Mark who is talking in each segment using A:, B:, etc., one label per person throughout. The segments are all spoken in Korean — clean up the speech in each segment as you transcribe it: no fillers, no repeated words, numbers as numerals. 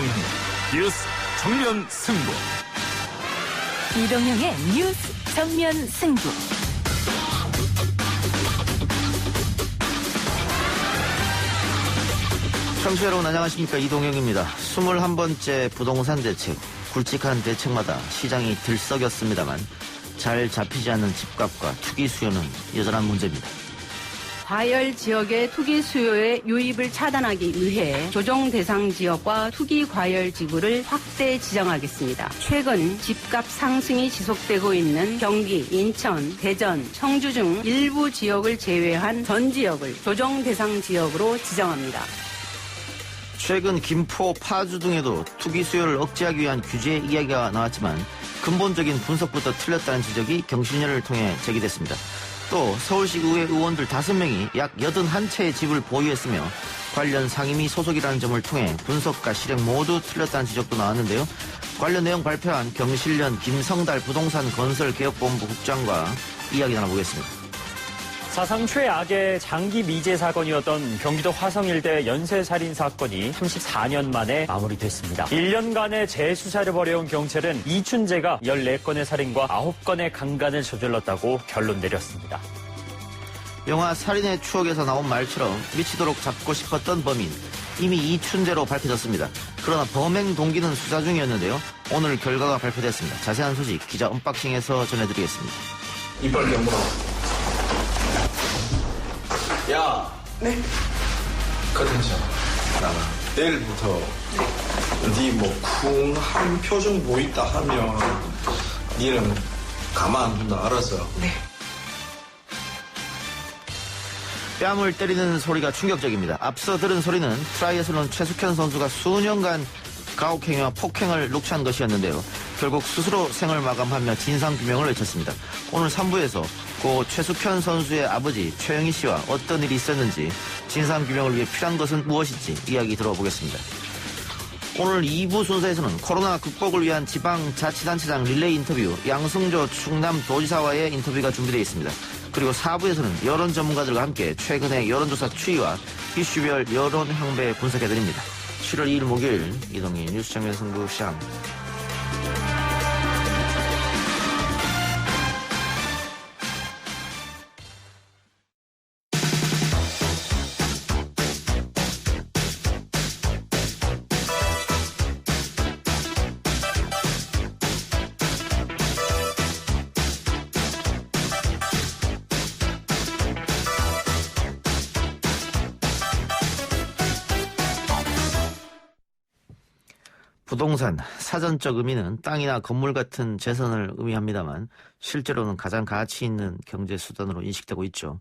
A: 이동형 뉴스 정면 승부.
B: 이동형의 뉴스 정면 승부.
C: 청취자 여러분 안녕하십니까, 이동형입니다. 21번째 부동산 대책, 굵직한 대책마다 시장이 들썩였습니다만 잘 잡히지 않는 집값과 투기 수요는 여전한 문제입니다.
D: 과열 지역의 투기 수요의 유입을 차단하기 위해 조정 대상 지역과 투기 과열 지구를 확대 지정하겠습니다. 최근 집값 상승이 지속되고 있는 경기, 인천, 대전, 청주 등 일부 지역을 제외한 전 지역을 조정 대상 지역으로 지정합니다.
C: 최근 김포, 파주 등에도 투기 수요를 억제하기 위한 규제 이야기가 나왔지만 근본적인 분석부터 틀렸다는 지적이 경실련을 통해 제기됐습니다. 또 서울시 의회 의원들 5명이 약 81채의 집을 보유했으며 관련 상임위 소속이라는 점을 통해 분석과 실행 모두 틀렸다는 지적도 나왔는데요. 관련 내용 발표한 경실련 김성달 부동산 건설개혁본부 국장과 이야기 나눠보겠습니다.
E: 사상 최악의 장기 미제 사건이었던 경기도 화성 일대 연쇄살인 사건이 34년 만에 마무리됐습니다. 1년간의 재수사를 벌여온 경찰은 이춘재가 14건의 살인과 9건의 강간을 저질렀다고 결론 내렸습니다.
C: 영화 살인의 추억에서 나온 말처럼 미치도록 잡고 싶었던 범인, 이미 이춘재로 밝혀졌습니다. 그러나 범행 동기는 수사 중이었는데요. 오늘 결과가 발표됐습니다. 자세한 소식 기자 언박싱에서 전해드리겠습니다.
F: 이빨 깨물어. 야.
G: 네.
F: 컨텐츠 나가. 내일부터 네 뭐 쿵한 표정 보인다 하면 니는 가만 안 둔다 알았어?
G: 네.
C: 뺨을 때리는 소리가 충격적입니다. 앞서 들은 소리는 트라이애슬론 최숙현 선수가 수년간 가혹행위와 폭행을 녹취한 것이었는데요. 결국 스스로 생을 마감하며 진상규명을 외쳤습니다. 오늘 3부에서 고 최숙현 선수의 아버지 최영희 씨와 어떤 일이 있었는지, 진상규명을 위해 필요한 것은 무엇인지 이야기 들어보겠습니다. 오늘 2부 순서에서는 코로나 극복을 위한 지방자치단체장 릴레이 인터뷰, 양승조 충남도지사와의 인터뷰가 준비되어 있습니다. 그리고 4부에서는 여론 전문가들과 함께 최근의 여론조사 추이와 이슈별 여론 향배 분석해드립니다. 7월 2일 목요일 이동희 뉴스 정면 승부 시작합니다. 부동산, 사전적 의미는 땅이나 건물 같은 재산을 의미합니다만 실제로는 가장 가치 있는 경제 수단으로 인식되고 있죠.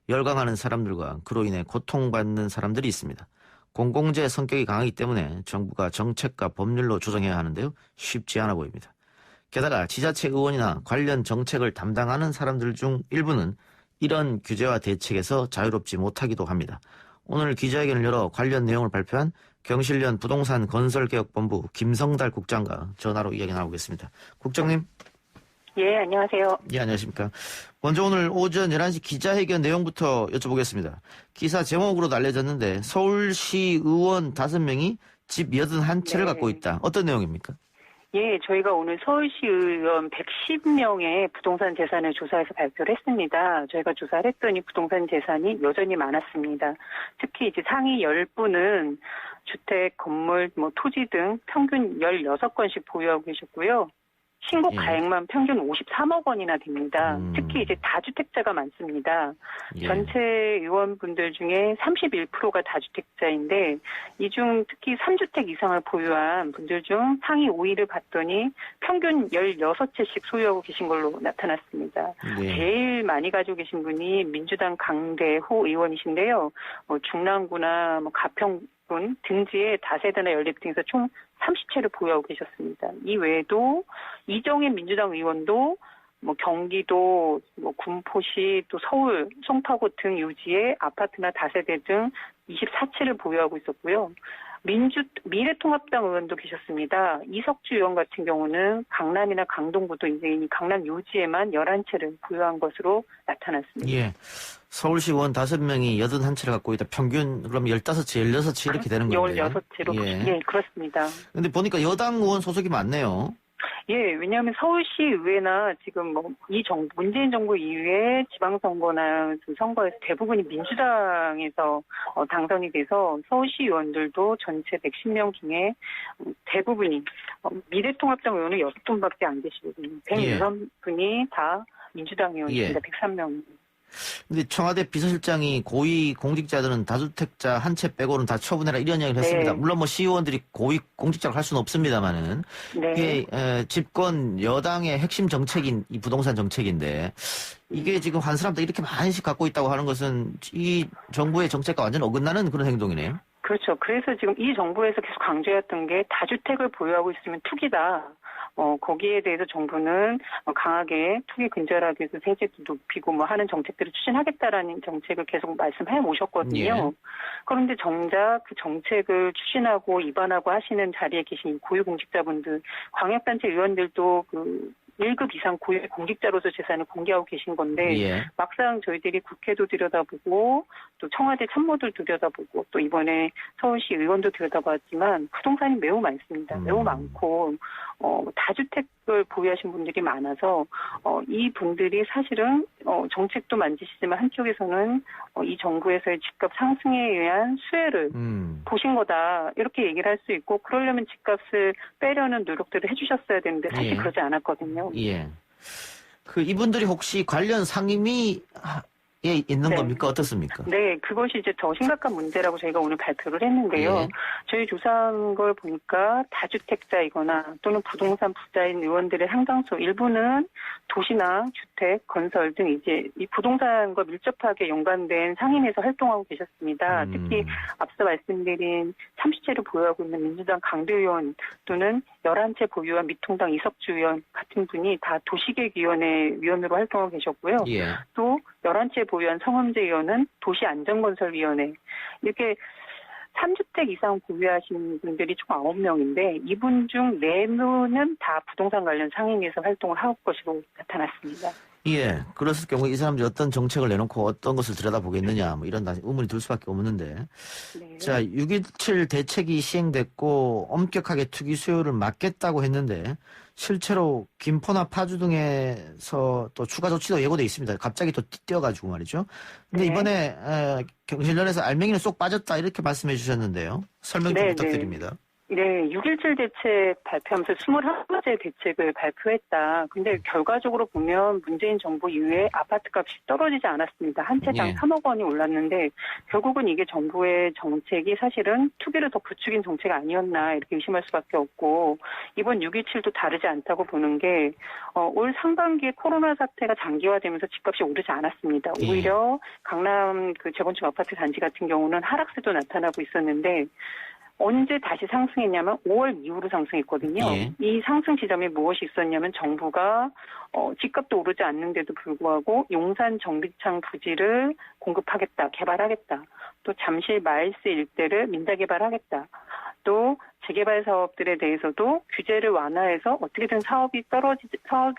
C: 열광하는 사람들과 그로 인해 고통받는 사람들이 있습니다. 공공재 성격이 강하기 때문에 정부가 정책과 법률로 조정해야 하는데요. 쉽지 않아 보입니다. 게다가 지자체 의원이나 관련 정책을 담당하는 사람들 중 일부는 이런 규제와 대책에서 자유롭지 못하기도 합니다. 오늘 기자회견을 열어 관련 내용을 발표한 경실련 부동산 건설개혁본부 김성달 국장과 전화로 이야기 나누겠습니다. 국장님.
H: 예, 안녕하세요.
C: 예, 안녕하십니까. 먼저 오늘 오전 11시 기자회견 내용부터 여쭤보겠습니다. 기사 제목으로도 알려졌는데 서울시 의원 5명이 집 81채를 갖고 있다. 어떤 내용입니까?
H: 예, 저희가 오늘 서울시 의원 110명의 부동산 재산을 조사해서 발표를 했습니다. 저희가 조사를 했더니 부동산 재산이 여전히 많았습니다. 특히 이제 상위 10분은 주택, 건물, 토지 등 평균 16건씩 보유하고 계셨고요. 신고 가액만 평균 53억 원이나 됩니다. 특히 이제 다주택자가 많습니다.
C: 예.
H: 전체 의원분들 중에 31%가 다주택자인데 이 중 특히 3주택 이상을 보유한 분들 중 상위 5위를 봤더니 평균 16채씩 소유하고 계신 걸로 나타났습니다.
C: 예.
H: 제일 많이 가지고 계신 분이 민주당 강대호 의원이신데요. 중랑구나 가평 등지에 다세대나 연립 등에서 총 30채를 보유하고 계셨습니다. 이 외에도 이정현 민주당 의원도 경기도, 군포시, 또 서울, 송파구 등 유지의 아파트나 다세대 등 24채를 보유하고 있었고요. 미래통합당 의원도 계셨습니다. 이석주 의원 같은 경우는 강남이나 강동구도 이제 이 강남 요지에만 11채를 보유한 것으로 나타났습니다.
C: 예. 서울시 의원 5명이 81채를 갖고 있다. 평균 그럼 15채, 16채 이렇게 되는 건데요.
H: 16채로.
C: 예.
H: 예, 그렇습니다.
C: 근데 보니까 여당 의원 소속이 많네요.
H: 예, 왜냐하면 서울시 의회나 지금 문재인 정부 이후에 지방선거나 선거에서 대부분이 민주당에서 당선이 돼서 서울시 의원들도 전체 110명 중에 대부분이 미래통합당 의원은 6분밖에 안 계시거든요. 106분이 다 민주당 의원입니다. 103명.
C: 근데 청와대 비서실장이 고위 공직자들은 다주택자 한 채 빼고는 다 처분해라 이런 이야기를 했습니다. 물론 시의원들이 고위 공직자를 할 수는 없습니다만은 이게 집권 여당의 핵심 정책인 이 부동산 정책인데 이게 지금 한 사람도 이렇게 많이씩 갖고 있다고 하는 것은 이 정부의 정책과 완전 어긋나는 그런 행동이네요.
H: 그렇죠. 그래서 지금 이 정부에서 계속 강조했던 게 다주택을 보유하고 있으면 투기다. 거기에 대해서 정부는 강하게 투기 근절하기 위해서 세제도 높이고 하는 정책들을 추진하겠다라는 정책을 계속 말씀해 오셨거든요.
C: 예.
H: 그런데 정작 그 정책을 추진하고 입안하고 하시는 자리에 계신 고위공직자분들, 광역단체 의원들도 1급 이상 고위 공직자로서 재산을 공개하고 계신 건데 막상 저희들이 국회도 들여다보고 또 청와대 참모들 들여다보고 또 이번에 서울시 의원도 들여다봤지만 부동산이 매우 많습니다. 매우 많고 다주택을 보유하신 분들이 많아서 이 분들이 사실은 정책도 만지시지만 한쪽에서는 이 정부에서의 집값 상승에 의한 수혜를 보신 거다 이렇게 얘기를 할 수 있고 그러려면 집값을 빼려는 노력들을 해주셨어야 되는데 사실 그러지 않았거든요.
C: 예. 이분들이 혹시 관련 상임위 있는 겁니까? 어떻습니까?
H: 네, 그것이 이제 더 심각한 문제라고 저희가 오늘 발표를 했는데요. 저희 조사한 걸 보니까 다주택자이거나 또는 부동산 부자인 의원들의 상당수 일부는 도시나 주택, 건설 등 이제 이 부동산과 밀접하게 연관된 상임위에서 활동하고 계셨습니다. 특히 앞서 말씀드린 30채를 보유하고 있는 민주당 강대 의원 또는 11채 보유한 미통당 이석주 의원 같은 분이 다 도시계획위원회 위원으로 활동하고 계셨고요. 또 11채 보유한 성험재 의원은 도시안전건설위원회 이렇게 3주택 이상 보유하신 분들이 총 9명인데 이분 중 4분은 다 부동산 관련 상임위에서 활동을 할 것으로 나타났습니다.
C: 예, 그랬을 경우에 이 사람들이 어떤 정책을 내놓고 어떤 것을 들여다보겠느냐 이런 의문이 들 수밖에 없는데 자, 6.27 대책이 시행됐고 엄격하게 투기 수요를 막겠다고 했는데 실제로 김포나 파주 등에서 또 추가 조치도 예고돼 있습니다. 갑자기 또 뛰어가지고 말이죠. 근데 이번에 경실련에서 알맹이는 쏙 빠졌다 이렇게 말씀해 주셨는데요. 설명 좀 부탁드립니다.
H: 네, 6.17 대책 발표하면서 21번째 대책을 발표했다. 근데 결과적으로 보면 문재인 정부 이후에 아파트값이 떨어지지 않았습니다. 한 채당 3억 원이 올랐는데 결국은 이게 정부의 정책이 사실은 투기를 더 부추긴 정책 아니었나 이렇게 의심할 수밖에 없고 이번 6.27도 다르지 않다고 보는 게 올 상반기에 코로나 사태가 장기화되면서 집값이 오르지 않았습니다. 오히려 강남 재건축 아파트 단지 같은 경우는 하락세도 나타나고 있었는데 언제 다시 상승했냐면 5월 이후로 상승했거든요. 이 상승 지점에 무엇이 있었냐면 정부가 집값도 오르지 않는데도 불구하고 용산 정비창 부지를 공급하겠다, 개발하겠다. 또 잠실 마일스 일대를 민자개발하겠다. 또 재개발 사업들에 대해서도 규제를 완화해서 어떻게든 사업이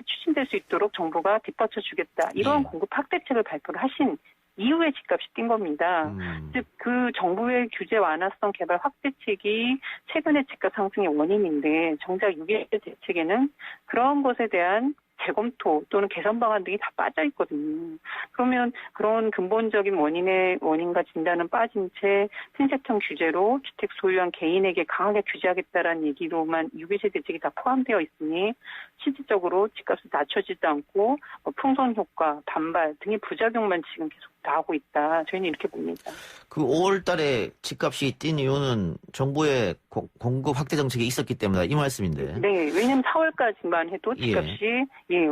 H: 추진될 수 있도록 정부가 뒷받쳐주겠다. 이러한 공급 확대책을 발표를 하신 이후에 집값이 뛴 겁니다. 즉 그 정부의 규제 완화성 개발 확대책이 최근의 집값 상승의 원인인데 정작 6.27 대책에는 그런 것에 대한 재검토 또는 개선 방안 등이 다 빠져 있거든요. 그러면 그런 근본적인 원인과 진단은 빠진 채 핀셋형 규제로 주택 소유한 개인에게 강하게 규제하겠다라는 얘기로만 6.27 대책이 다 포함되어 있으니 실질적으로 집값이 낮춰지지도 않고 풍선 효과, 반발 등의 부작용만 지금 계속 나오고 있다. 저희는 이렇게 봅니다. 5월 달에
C: 집값이 뛴 이유는 정부의 공급 확대 정책이 있었기 때문이다. 이 말씀인데.
H: 네. 왜냐하면 4월까지만 해도 집값이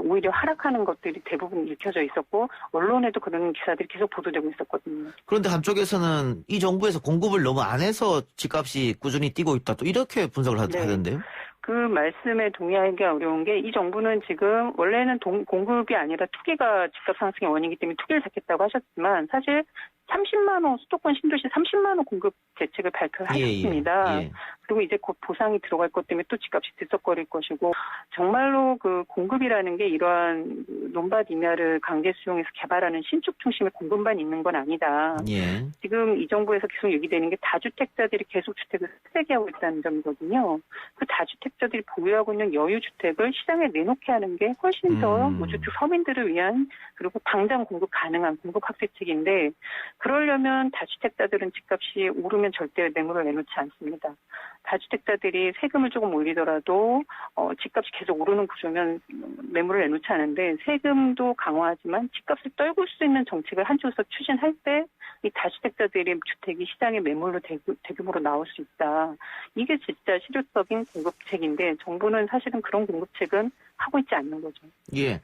H: 오히려 하락하는 것들이 대부분 읽혀져 있었고 언론에도 그런 기사들이 계속 보도되고 있었거든요.
C: 그런데 한쪽에서는 이 정부에서 공급을 너무 안 해서 집값이 꾸준히 뛰고 있다. 또 이렇게 분석을 하던데요.
H: 그 말씀에 동의하기 어려운 게 이 정부는 지금 원래는 공급이 아니라 투기가 집값 상승의 원인이기 때문에 투기를 잡겠다고 하셨지만 사실 30만 호 수도권 신도시 30만 호 공급 대책을 발표하셨습니다.
C: 예.
H: 그리고 이제 곧 보상이 들어갈 것 때문에 또 집값이 들썩거릴 것이고 정말로 그 공급이라는 게 이러한 논밭 임야를 강제 수용해서 개발하는 신축 중심의 공급만 있는 건 아니다.
C: 예.
H: 지금 이 정부에서 계속 얘기되는 게 다주택자들이 계속 주택을 쓰게 하고 있다는 점이거든요. 그 다주택자들이 보유하고 있는 여유주택을 시장에 내놓게 하는 게 훨씬 더 무주택 서민들을 위한 그리고 당장 공급 가능한 공급 확대책인데 그러려면 다주택자들은 집값이 오르면 절대 매물을 내놓지 않습니다. 다주택자들이 세금을 조금 올리더라도 집값이 계속 오르는 구조면 매물을 내놓지 않은데 세금도 강화하지만 집값을 떨굴 수 있는 정책을 한쪽에서 추진할 때 이 다주택자들의 주택이 시장의 매물로 대규모로 나올 수 있다. 이게 진짜 실효적인 공급책인데 정부는 사실은 그런 공급책은 하고 있지 않는 거죠.
C: 예.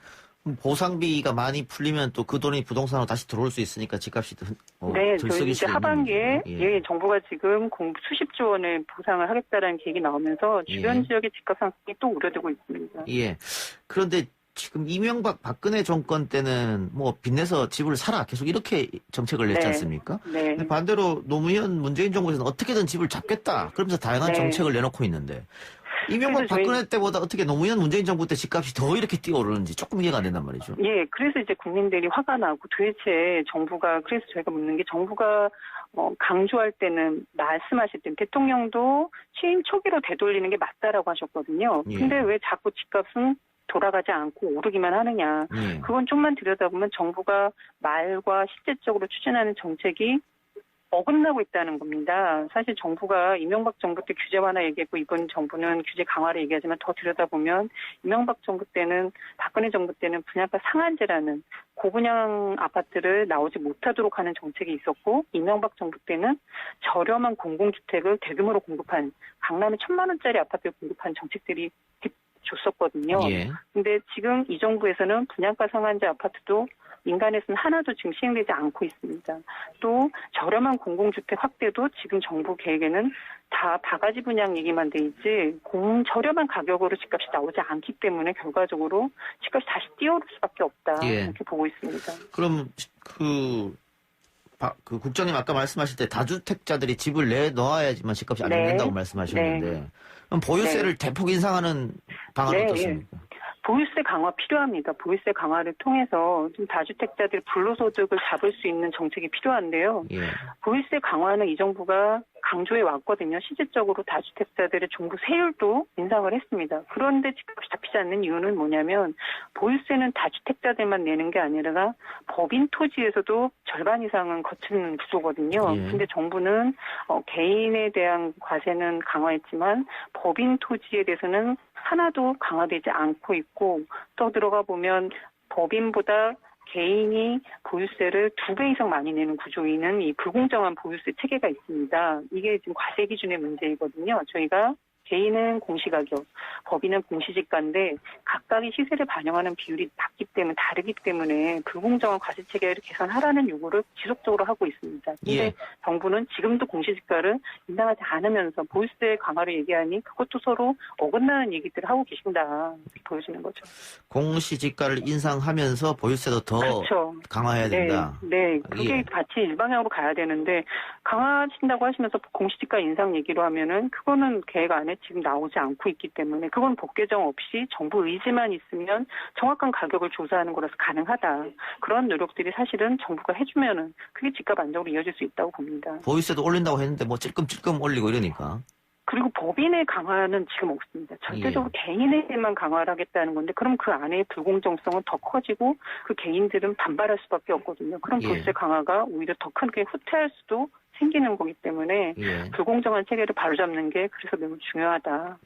C: 보상비가 많이 풀리면 또 그 돈이 부동산으로 다시 들어올 수 있으니까 집값이
H: 네,
C: 들썩일
H: 저희
C: 수
H: 이제 하반기에
C: 있는
H: 정부가 지금 수십조 원의 보상을 하겠다라는 계획이 나오면서 주변 지역의 집값 상승이 또 우려되고 있습니다.
C: 예. 그런데 지금 이명박 박근혜 정권 때는 뭐 빚내서 집을 사라 계속 이렇게 정책을 냈지 않습니까?
H: 네.
C: 반대로 노무현 문재인 정부에서는 어떻게든 집을 잡겠다 그러면서 다양한 정책을 내놓고 있는데 이명박 박근혜 때보다 어떻게 노무현 문재인 정부 때 집값이 더 이렇게 뛰어오르는지 조금 이해가 안 된단 말이죠.
H: 예, 그래서 이제 국민들이 화가 나고 도대체 정부가 그래서 저희가 묻는 게 정부가 강조할 때는 말씀하실 때는 대통령도 취임 초기로 되돌리는 게 맞다라고 하셨거든요. 근데 왜 자꾸 집값은 돌아가지 않고 오르기만 하느냐. 그건 좀만 들여다보면 정부가 말과 실제적으로 추진하는 정책이 어긋나고 있다는 겁니다. 사실 정부가 이명박 정부 때 규제 완화 얘기했고 이번 정부는 규제 강화를 얘기하지만 더 들여다보면 이명박 정부 때는 박근혜 정부 때는 분양가 상한제라는 고분양 아파트를 나오지 못하도록 하는 정책이 있었고 이명박 정부 때는 저렴한 공공주택을 대규모로 공급한 강남에 1,000만 원짜리 아파트를 공급한 정책들이 줬었거든요. 근데 지금 이 정부에서는 분양가 상한제 아파트도 민간에서는 하나도 지금 시행되지 않고 있습니다. 또 저렴한 공공주택 확대도 지금 정부 계획에는 다 바가지 분양 얘기만 돼 있지 저렴한 가격으로 집값이 나오지 않기 때문에 결과적으로 집값이 다시 뛰어오를 수밖에 없다. 이렇게 보고 있습니다.
C: 그럼 그 국장님 아까 말씀하실 때 다주택자들이 집을 내놓아야지만 집값이 안정된다고 말씀하셨는데 그럼 보유세를 대폭 인상하는 방안은 어떻습니까?
H: 보유세 강화 필요합니다. 보유세 강화를 통해서 좀 다주택자들 불로소득을 잡을 수 있는 정책이 필요한데요. 보유세 강화는 이 정부가 강조해 왔거든요. 실질적으로 다주택자들의 종부 세율도 인상을 했습니다. 그런데 집값이 잡히지 않는 이유는 뭐냐면 보유세는 다주택자들만 내는 게 아니라 법인 토지에서도 절반 이상은 거치는 구조거든요. 근데 정부는 개인에 대한 과세는 강화했지만 법인 토지에 대해서는 하나도 강화되지 않고 있고 또 들어가 보면 법인보다 개인이 보유세를 2배 이상 많이 내는 구조이는 이 불공정한 보유세 체계가 있습니다. 이게 지금 과세 기준의 문제이거든요. 저희가 개인은 공시가격, 법인은 공시지가인데 각각의 시세를 반영하는 비율이 다르기 때문에 불공정한 과세 체계를 개선하라는 요구를 지속적으로 하고 있습니다. 그런데 정부는 지금도 공시지가를 인상하지 않으면서 보유세 강화를 얘기하니 그것도 서로 어긋나는 얘기들을 하고 계신다 보여지는 거죠.
C: 공시지가를 인상하면서 보유세도 더 강화해야 된다.
H: 네, 그게 같이 일방향으로 가야 되는데 강화하신다고 하시면서 공시지가 인상 얘기로 하면은 그거는 계획 안에 지금 나오지 않고 있기 때문에 그건 법 개정 없이 정부 의지만 있으면 정확한 가격을 조사하는 거라서 가능하다. 그런 노력들이 사실은 정부가 해주면은 그게 집값 안정으로 이어질 수 있다고 봅니다.
C: 보유세도 올린다고 했는데 뭐 찔끔찔끔 올리고 이러니까.
H: 그리고 법인의 강화는 지금 없습니다. 절대적으로 개인에게만 강화를 하겠다는 건데 그럼 그 안에 불공정성은 더 커지고 그 개인들은 반발할 수밖에 없거든요. 그럼 보유세 강화가 오히려 더 크게 후퇴할 수도 생기는 거기 때문에 불공정한 체계를 바로잡는 게 그래서 매우 중요하다.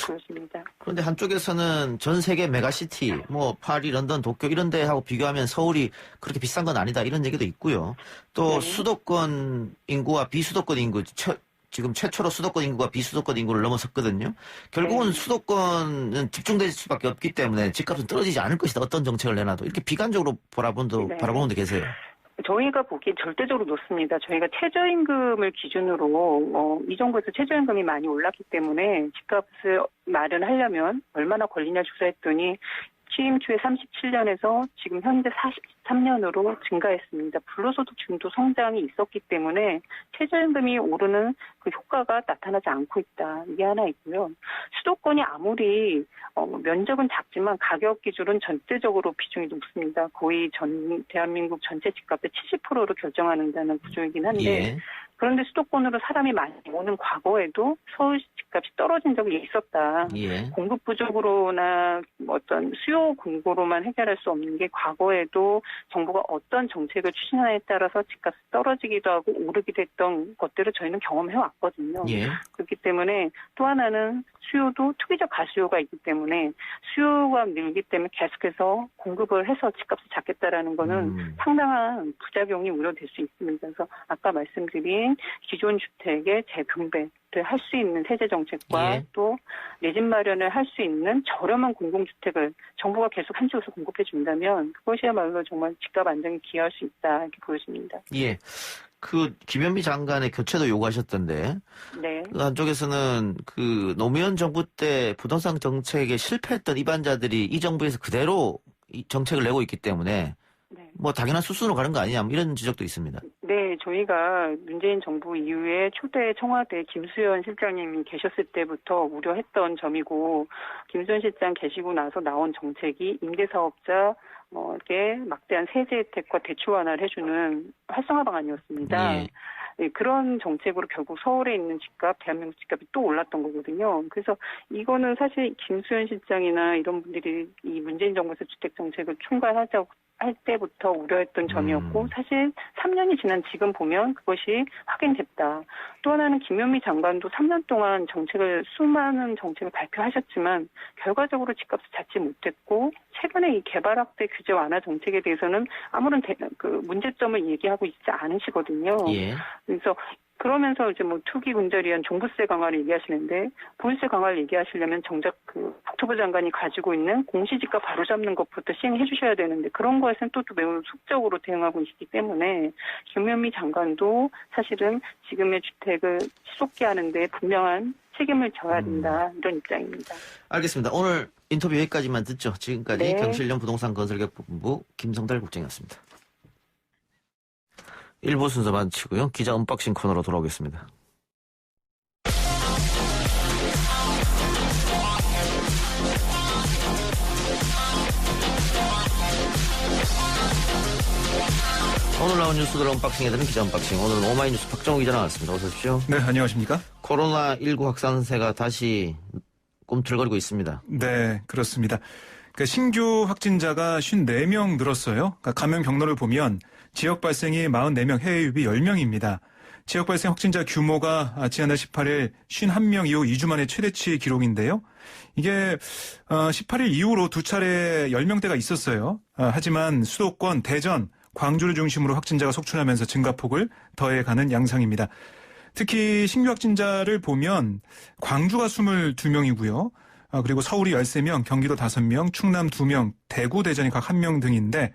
H: 그렇습니다.
C: 그런데 한쪽에서는 전 세계 메가시티, 뭐 파리, 런던, 도쿄 이런 데하고 비교하면 서울이 그렇게 비싼 건 아니다 이런 얘기도 있고요. 또 수도권 인구와 비수도권 인구, 지금 최초로 수도권 인구가 비수도권 인구를 넘어섰거든요. 결국은 수도권은 집중될 수밖에 없기 때문에 집값은 떨어지지 않을 것이다. 어떤 정책을 내놔도 이렇게 비관적으로 바라보는 데 계세요.
H: 저희가 보기엔 절대적으로 높습니다. 저희가 최저임금을 기준으로 이 정부에서 최저임금이 많이 올랐기 때문에 집값을 마련하려면 얼마나 걸리냐 조사했더니 취임 초에 37년에서 지금 현재 43년으로 증가했습니다. 불로소득 중도 성장이 있었기 때문에 최저임금이 오르는 그 효과가 나타나지 않고 있다. 이게 하나 있고요. 수도권이 아무리 면적은 작지만 가격 기준은 전체적으로 비중이 높습니다. 거의 대한민국 전체 집값의 70%를 결정하는 구조이긴 한데
C: 예.
H: 그런데 수도권으로 사람이 많이 오는 과거에도 서울 집값이 떨어진 적이 있었다.
C: 예.
H: 공급 부족으로나 어떤 수요 공고로만 해결할 수 없는 게 과거에도 정부가 어떤 정책을 추진하냐에 따라서 집값이 떨어지기도 하고 오르기도 했던 것들을 저희는 경험해 왔거든요.
C: 예.
H: 그렇기 때문에 또 하나는 수요도 투기적 가수요가 있기 때문에 수요가 늘기 때문에 계속해서 공급을 해서 집값을 잡겠다라는 거는 상당한 부작용이 우려될 수 있습니다. 그래서 아까 말씀드린 기존 주택의 재분배를 할 수 있는 세제 정책과
C: 예.
H: 또 내 집 마련을 할 수 있는 저렴한 공공주택을 정부가 계속 한 집에서 공급해 준다면 그것이야말로 정말 집값 안정에 기여할 수 있다 이렇게 보여집니다.
C: 예. 그 김현미 장관의 교체도 요구하셨던데
H: 네.
C: 그 한쪽에서는 그 노무현 정부 때 부동산 정책에 실패했던 입안자들이 이 정부에서 그대로 이 정책을 내고 있기 때문에
H: 네.
C: 뭐 당연한 수순으로 가는 거 아니냐 이런 지적도 있습니다.
H: 네, 저희가 문재인 정부 이후에 초대 청와대 김수현 실장님이 계셨을 때부터 우려했던 점이고 김수현 실장 계시고 나서 나온 정책이 임대사업자에게 막대한 세제 혜택과 대출 완화를 해주는 활성화 방안이었습니다.
C: 예.
H: 네, 그런 정책으로 결국 서울에 있는 집값, 대한민국 집값이 또 올랐던 거거든요. 그래서 이거는 사실 김수현 실장이나 이런 분들이 이 문재인 정부에서 주택 정책을 총괄하자고 할 때부터 우려했던 점이었고 사실 3년이 지난 지금 보면 그것이 확인됐다. 또 하나는 김현미 장관도 3년 동안 수많은 정책을 발표하셨지만 결과적으로 집값을 잡지 못했고 최근에 이 개발 확대 규제 완화 정책에 대해서는 아무런 문제점을 얘기하고 있지 않으시거든요.
C: 예.
H: 그래서 그러면서 이제 뭐 투기 근절을 위한 종부세 강화를 얘기하시는데 보유세 강화를 얘기하시려면 정작 그 국토부 장관이 가지고 있는 공시지가 바로잡는 것부터 시행해 주셔야 되는데 그런 거에서는 또 매우 속적으로 대응하고 있기 때문에 김현미 장관도 사실은 지금의 주택을 치솟게 하는데 분명한 책임을 져야 된다 이런 입장입니다.
C: 알겠습니다. 오늘 인터뷰 여기까지만 듣죠. 지금까지
H: 네.
C: 경실련 부동산 건설기획본부 김성달 국장이었습니다. 1부 순서 마치고요. 기자 언박싱 코너로 돌아오겠습니다. 오늘 나온 뉴스들 언박싱해드리는 기자 언박싱. 오늘은 오마이뉴스 박정우 기자 나왔습니다. 어서 오십시오.
G: 네, 안녕하십니까?
C: 코로나19 확산세가 다시 꿈틀거리고 있습니다.
G: 네, 그렇습니다. 그러니까 신규 확진자가 54명 늘었어요. 그러니까 감염 경로를 보면 지역 발생이 44명, 해외 유입이 10명입니다. 지역 발생 확진자 규모가 지난달 18일 51명 이후 2주 만에 최대치 기록인데요. 이게 18일 이후로 두 차례 10명대가 있었어요. 하지만 수도권, 대전, 광주를 중심으로 확진자가 속출하면서 증가폭을 더해가는 양상입니다. 특히 신규 확진자를 보면 광주가 22명이고요. 그리고 서울이 13명, 경기도 5명, 충남 2명, 대구, 대전이 각 1명 등인데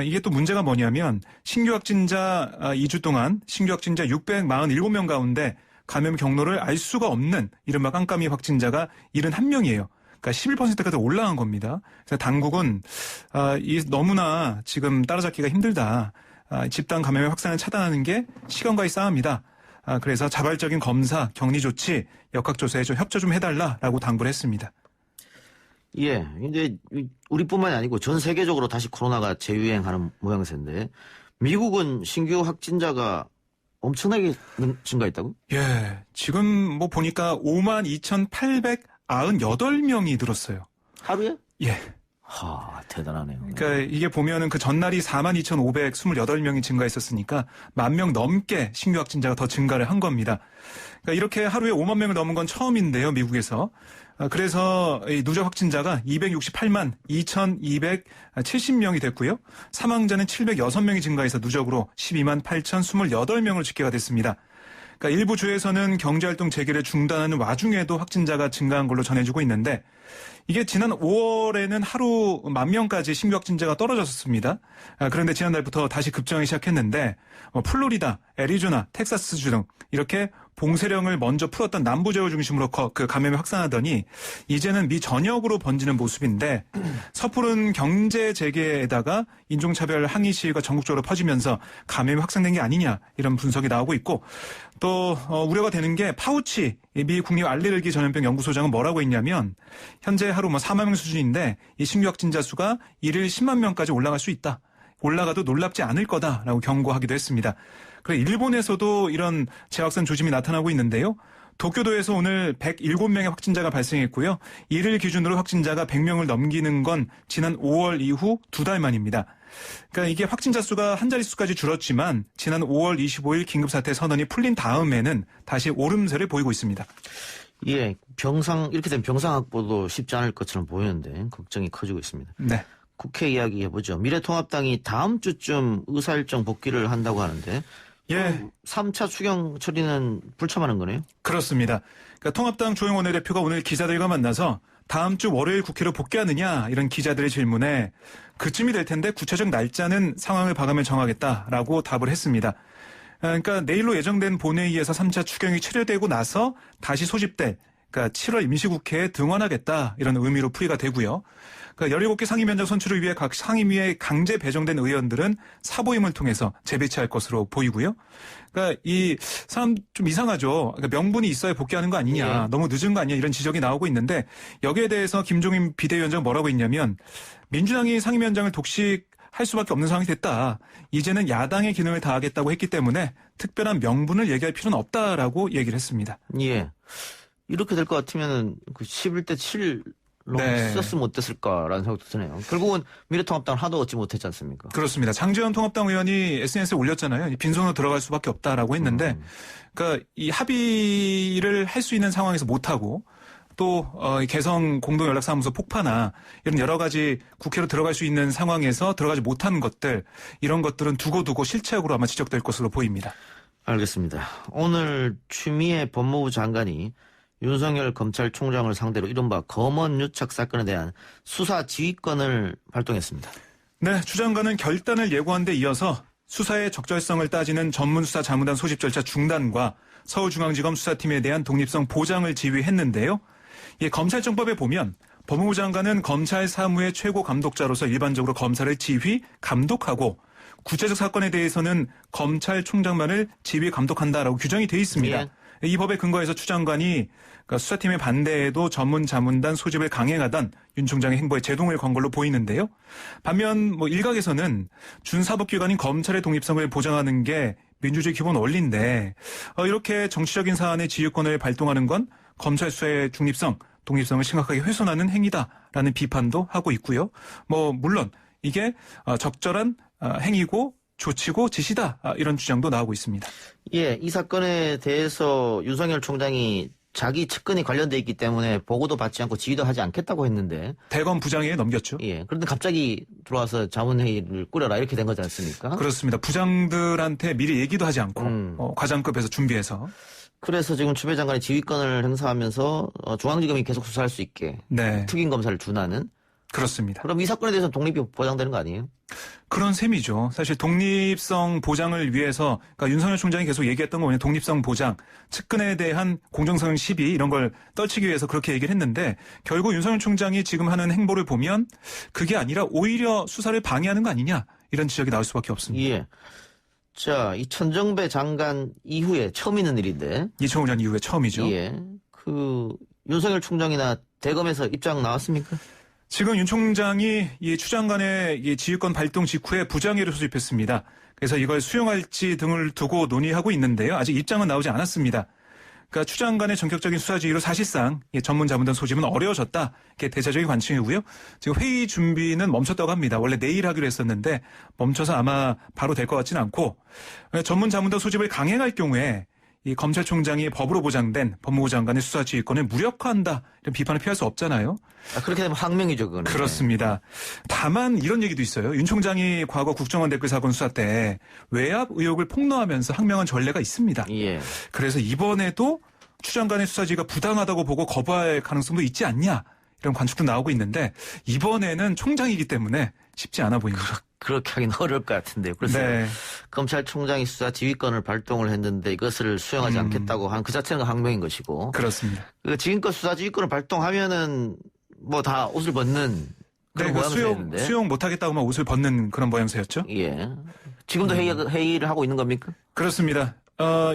G: 이게 또 문제가 뭐냐면 신규 확진자 2주 동안 신규 확진자 647명 가운데 감염 경로를 알 수가 없는 이른바 깜깜이 확진자가 71명이에요. 그러니까 11%까지 올라간 겁니다. 그래서 당국은 너무나 지금 따라잡기가 힘들다. 집단 감염의 확산을 차단하는 게 시간과의 싸움이다. 그래서 자발적인 검사, 격리 조치, 역학조사에 좀 협조 좀 해달라라고 당부를 했습니다.
C: 예, 이제 우리뿐만이 아니고 전 세계적으로 다시 코로나가 재유행하는 모양새인데 미국은 신규 확진자가 엄청나게 증가했다고?
G: 예, 지금 뭐 보니까 52,898명이 늘었어요.
C: 하루에?
G: 예.
C: 하, 대단하네요.
G: 그러니까 이게 보면은 그 전날이 42,528명이 증가했었으니까 10,000명 넘게 신규 확진자가 더 증가를 한 겁니다. 그러니까 이렇게 하루에 5만 명을 넘은 건 처음인데요, 미국에서. 그래서 이 누적 확진자가 268만 2,270명이 됐고요. 사망자는 706명이 증가해서 누적으로 128,028명으로 집계가 됐습니다. 그러니까 일부 주에서는 경제활동 재개를 중단하는 와중에도 확진자가 증가한 걸로 전해지고 있는데 이게 지난 5월에는 하루 10,000명까지 신규 확진자가 떨어졌습니다. 그런데 지난달부터 다시 급증하기 시작했는데 플로리다, 애리조나, 텍사스주 등 이렇게 봉쇄령을 먼저 풀었던 남부지역을 중심으로 그 감염이 확산하더니 이제는 미 전역으로 번지는 모습인데 섣부른 경제 재개에다가 인종차별 항의 시위가 전국적으로 퍼지면서 감염이 확산된 게 아니냐 이런 분석이 나오고 있고 또 우려가 되는 게 파우치 미 국립 알레르기 전염병 연구소장은 뭐라고 했냐면 현재 하루 4만 명 수준인데 이 신규 확진자 수가 1일 10만 명까지 올라갈 수 있다. 올라가도 놀랍지 않을 거다라고 경고하기도 했습니다. 그리고 일본에서도 이런 재확산 조짐이 나타나고 있는데요. 도쿄도에서 오늘 107명의 확진자가 발생했고요. 이를 기준으로 확진자가 100명을 넘기는 건 지난 5월 이후 2달 만입니다. 그러니까 이게 확진자 수가 한 자릿수까지 줄었지만 지난 5월 25일 긴급사태 선언이 풀린 다음에는 다시 오름세를 보이고 있습니다.
C: 예, 이렇게 된 병상 확보도 쉽지 않을 것처럼 보이는데 걱정이 커지고 있습니다.
G: 네.
C: 국회 이야기 해보죠. 미래통합당이 다음 주쯤 의사일정 복귀를 한다고 하는데
G: 예.
C: 3차 추경 처리는 불참하는 거네요?
G: 그렇습니다. 그러니까 통합당 조영 원내대표가 오늘 기자들과 만나서 다음 주 월요일 국회로 복귀하느냐 이런 기자들의 질문에 그쯤이 될 텐데 구체적 날짜는 상황을 봐가며 정하겠다라고 답을 했습니다. 그러니까 내일로 예정된 본회의에서 3차 추경이 체결되고 나서 다시 소집될 그러니까 7월 임시국회에 등원하겠다 이런 의미로 풀이가 되고요. 그러니까 17개 상임위원장 선출을 위해 각 상임위에 강제 배정된 의원들은 사보임을 통해서 재배치할 것으로 보이고요. 그러니까 이 사람 좀 이상하죠. 그러니까 명분이 있어야 복귀하는 거 아니냐. 너무 늦은 거 아니냐 이런 지적이 나오고 있는데 여기에 대해서 김종인 비대위원장 뭐라고 했냐면 민주당이 상임위원장을 독식할 수밖에 없는 상황이 됐다. 이제는 야당의 기능을 다하겠다고 했기 때문에 특별한 명분을 얘기할 필요는 없다라고 얘기를 했습니다.
C: 예. 이렇게 될 것 같으면은 그 11대 7로
G: 네.
C: 썼으면 어땠을까라는 생각도 드네요. 결국은 미래통합당을 하도 얻지 못했지 않습니까?
G: 그렇습니다. 장제원 통합당 의원이 SNS에 올렸잖아요. 빈손으로 들어갈 수밖에 없다라고 했는데, 그러니까 이 합의를 할 수 있는 상황에서 못하고 또 개성 공동연락사무소 폭파나 이런 여러 가지 국회로 들어갈 수 있는 상황에서 들어가지 못하는 것들 이런 것들은 두고두고 실체적으로 아마 지적될 것으로 보입니다.
C: 알겠습니다. 오늘 추미애 법무부 장관이 윤석열 검찰총장을 상대로 이른바 검언 유착 사건에 대한 수사 지휘권을 발동했습니다.
G: 네, 추 장관은 결단을 예고한 데 이어서 수사의 적절성을 따지는 전문수사 자문단 소집 절차 중단과 서울중앙지검 수사팀에 대한 독립성 보장을 지휘했는데요. 검찰청법에 보면 법무부 장관은 검찰 사무의 최고 감독자로서 일반적으로 검사를 지휘, 감독하고 구체적 사건에 대해서는 검찰총장만을 지휘, 감독한다라고 규정이 되어 있습니다.
C: 예.
G: 이 법에 근거해서 추 장관이 수사팀의 반대에도 전문 자문단 소집을 강행하던 윤 총장의 행보에 제동을 건 걸로 보이는데요. 반면 일각에서는 준사법기관인 검찰의 독립성을 보장하는 게 민주주의 기본 원리인데 이렇게 정치적인 사안의 지휘권을 발동하는 건 검찰 수사의 중립성, 독립성을 심각하게 훼손하는 행위다라는 비판도 하고 있고요. 물론 이게 적절한 행위고 조치고 지시다 이런 주장도 나오고 있습니다.
C: 예, 이 사건에 대해서 윤석열 총장이 자기 측근이 관련돼 있기 때문에 보고도 받지 않고 지휘도 하지 않겠다고 했는데
G: 대검 부장에 넘겼죠.
C: 예, 그런데 갑자기 들어와서 자문회의를 꾸려라 이렇게 된 거지 않습니까?
G: 그렇습니다. 부장들한테 미리 얘기도 하지 않고 과장급에서 준비해서.
C: 그래서 지금 추미애 장관이 지휘권을 행사하면서 중앙지검이 계속 수사할 수 있게
G: 네.
C: 특임 검사를 준하는.
G: 그렇습니다.
C: 그럼 이 사건에 대해서 독립이 보장되는 거 아니에요?
G: 그런 셈이죠. 사실 독립성 보장을 위해서 그러니까 윤석열 총장이 계속 얘기했던 거 뭐냐 독립성 보장, 측근에 대한 공정성 시비 이런 걸 떨치기 위해서 그렇게 얘기를 했는데 결국 윤석열 총장이 지금 하는 행보를 보면 그게 아니라 오히려 수사를 방해하는 거 아니냐 이런 지적이 나올 수밖에 없습니다.
C: 예. 자, 이 천정배 장관 이후에 처음 있는 일인데
G: 2005년 이후에 처음이죠.
C: 예. 윤석열 총장이나 대검에서 입장 나왔습니까?
G: 지금 윤 총장이 이 추 장관의 이 지휘권 발동 직후에 부장회를 소집했습니다. 그래서 이걸 수용할지 등을 두고 논의하고 있는데요. 아직 입장은 나오지 않았습니다. 그러니까 추 장관의 전격적인 수사 지휘로 사실상 전문 자문단 소집은 어려워졌다. 이게 대체적인 관측이고요. 지금 회의 준비는 멈췄다고 합니다. 원래 내일 하기로 했었는데 멈춰서 아마 바로 될 것 같지는 않고 전문 자문단 소집을 강행할 경우에 이 검찰총장이 법으로 보장된 법무부 장관의 수사 지휘권을 무력화한다 이런 비판을 피할 수 없잖아요.
C: 그렇게 되면 항명이죠, 그거는.
G: 그렇습니다. 다만 이런 얘기도 있어요. 윤 총장이 과거 국정원 댓글 사건 수사 때 외압 의혹을 폭로하면서 항명한 전례가 있습니다.
C: 예.
G: 그래서 이번에도 추 장관의 수사 지휘가 부당하다고 보고 거부할 가능성도 있지 않냐 이런 관측도 나오고 있는데 이번에는 총장이기 때문에 쉽지 않아 보입니다.
C: 그렇게 하긴 어려울 것 같은데요. 그래서
G: 네.
C: 검찰총장이 수사 지휘권을 발동을 했는데 이것을 수용하지 않겠다고 한 그 자체는 항명인 것이고.
G: 그렇습니다.
C: 지금껏 수사 지휘권을 발동하면은 뭐 다 옷을 벗는 그런
G: 네,
C: 모양새였는데.
G: 수용 못하겠다고만 옷을 벗는 그런 모양새였죠.
C: 예. 지금도 회의를 하고 있는 겁니까?
G: 그렇습니다.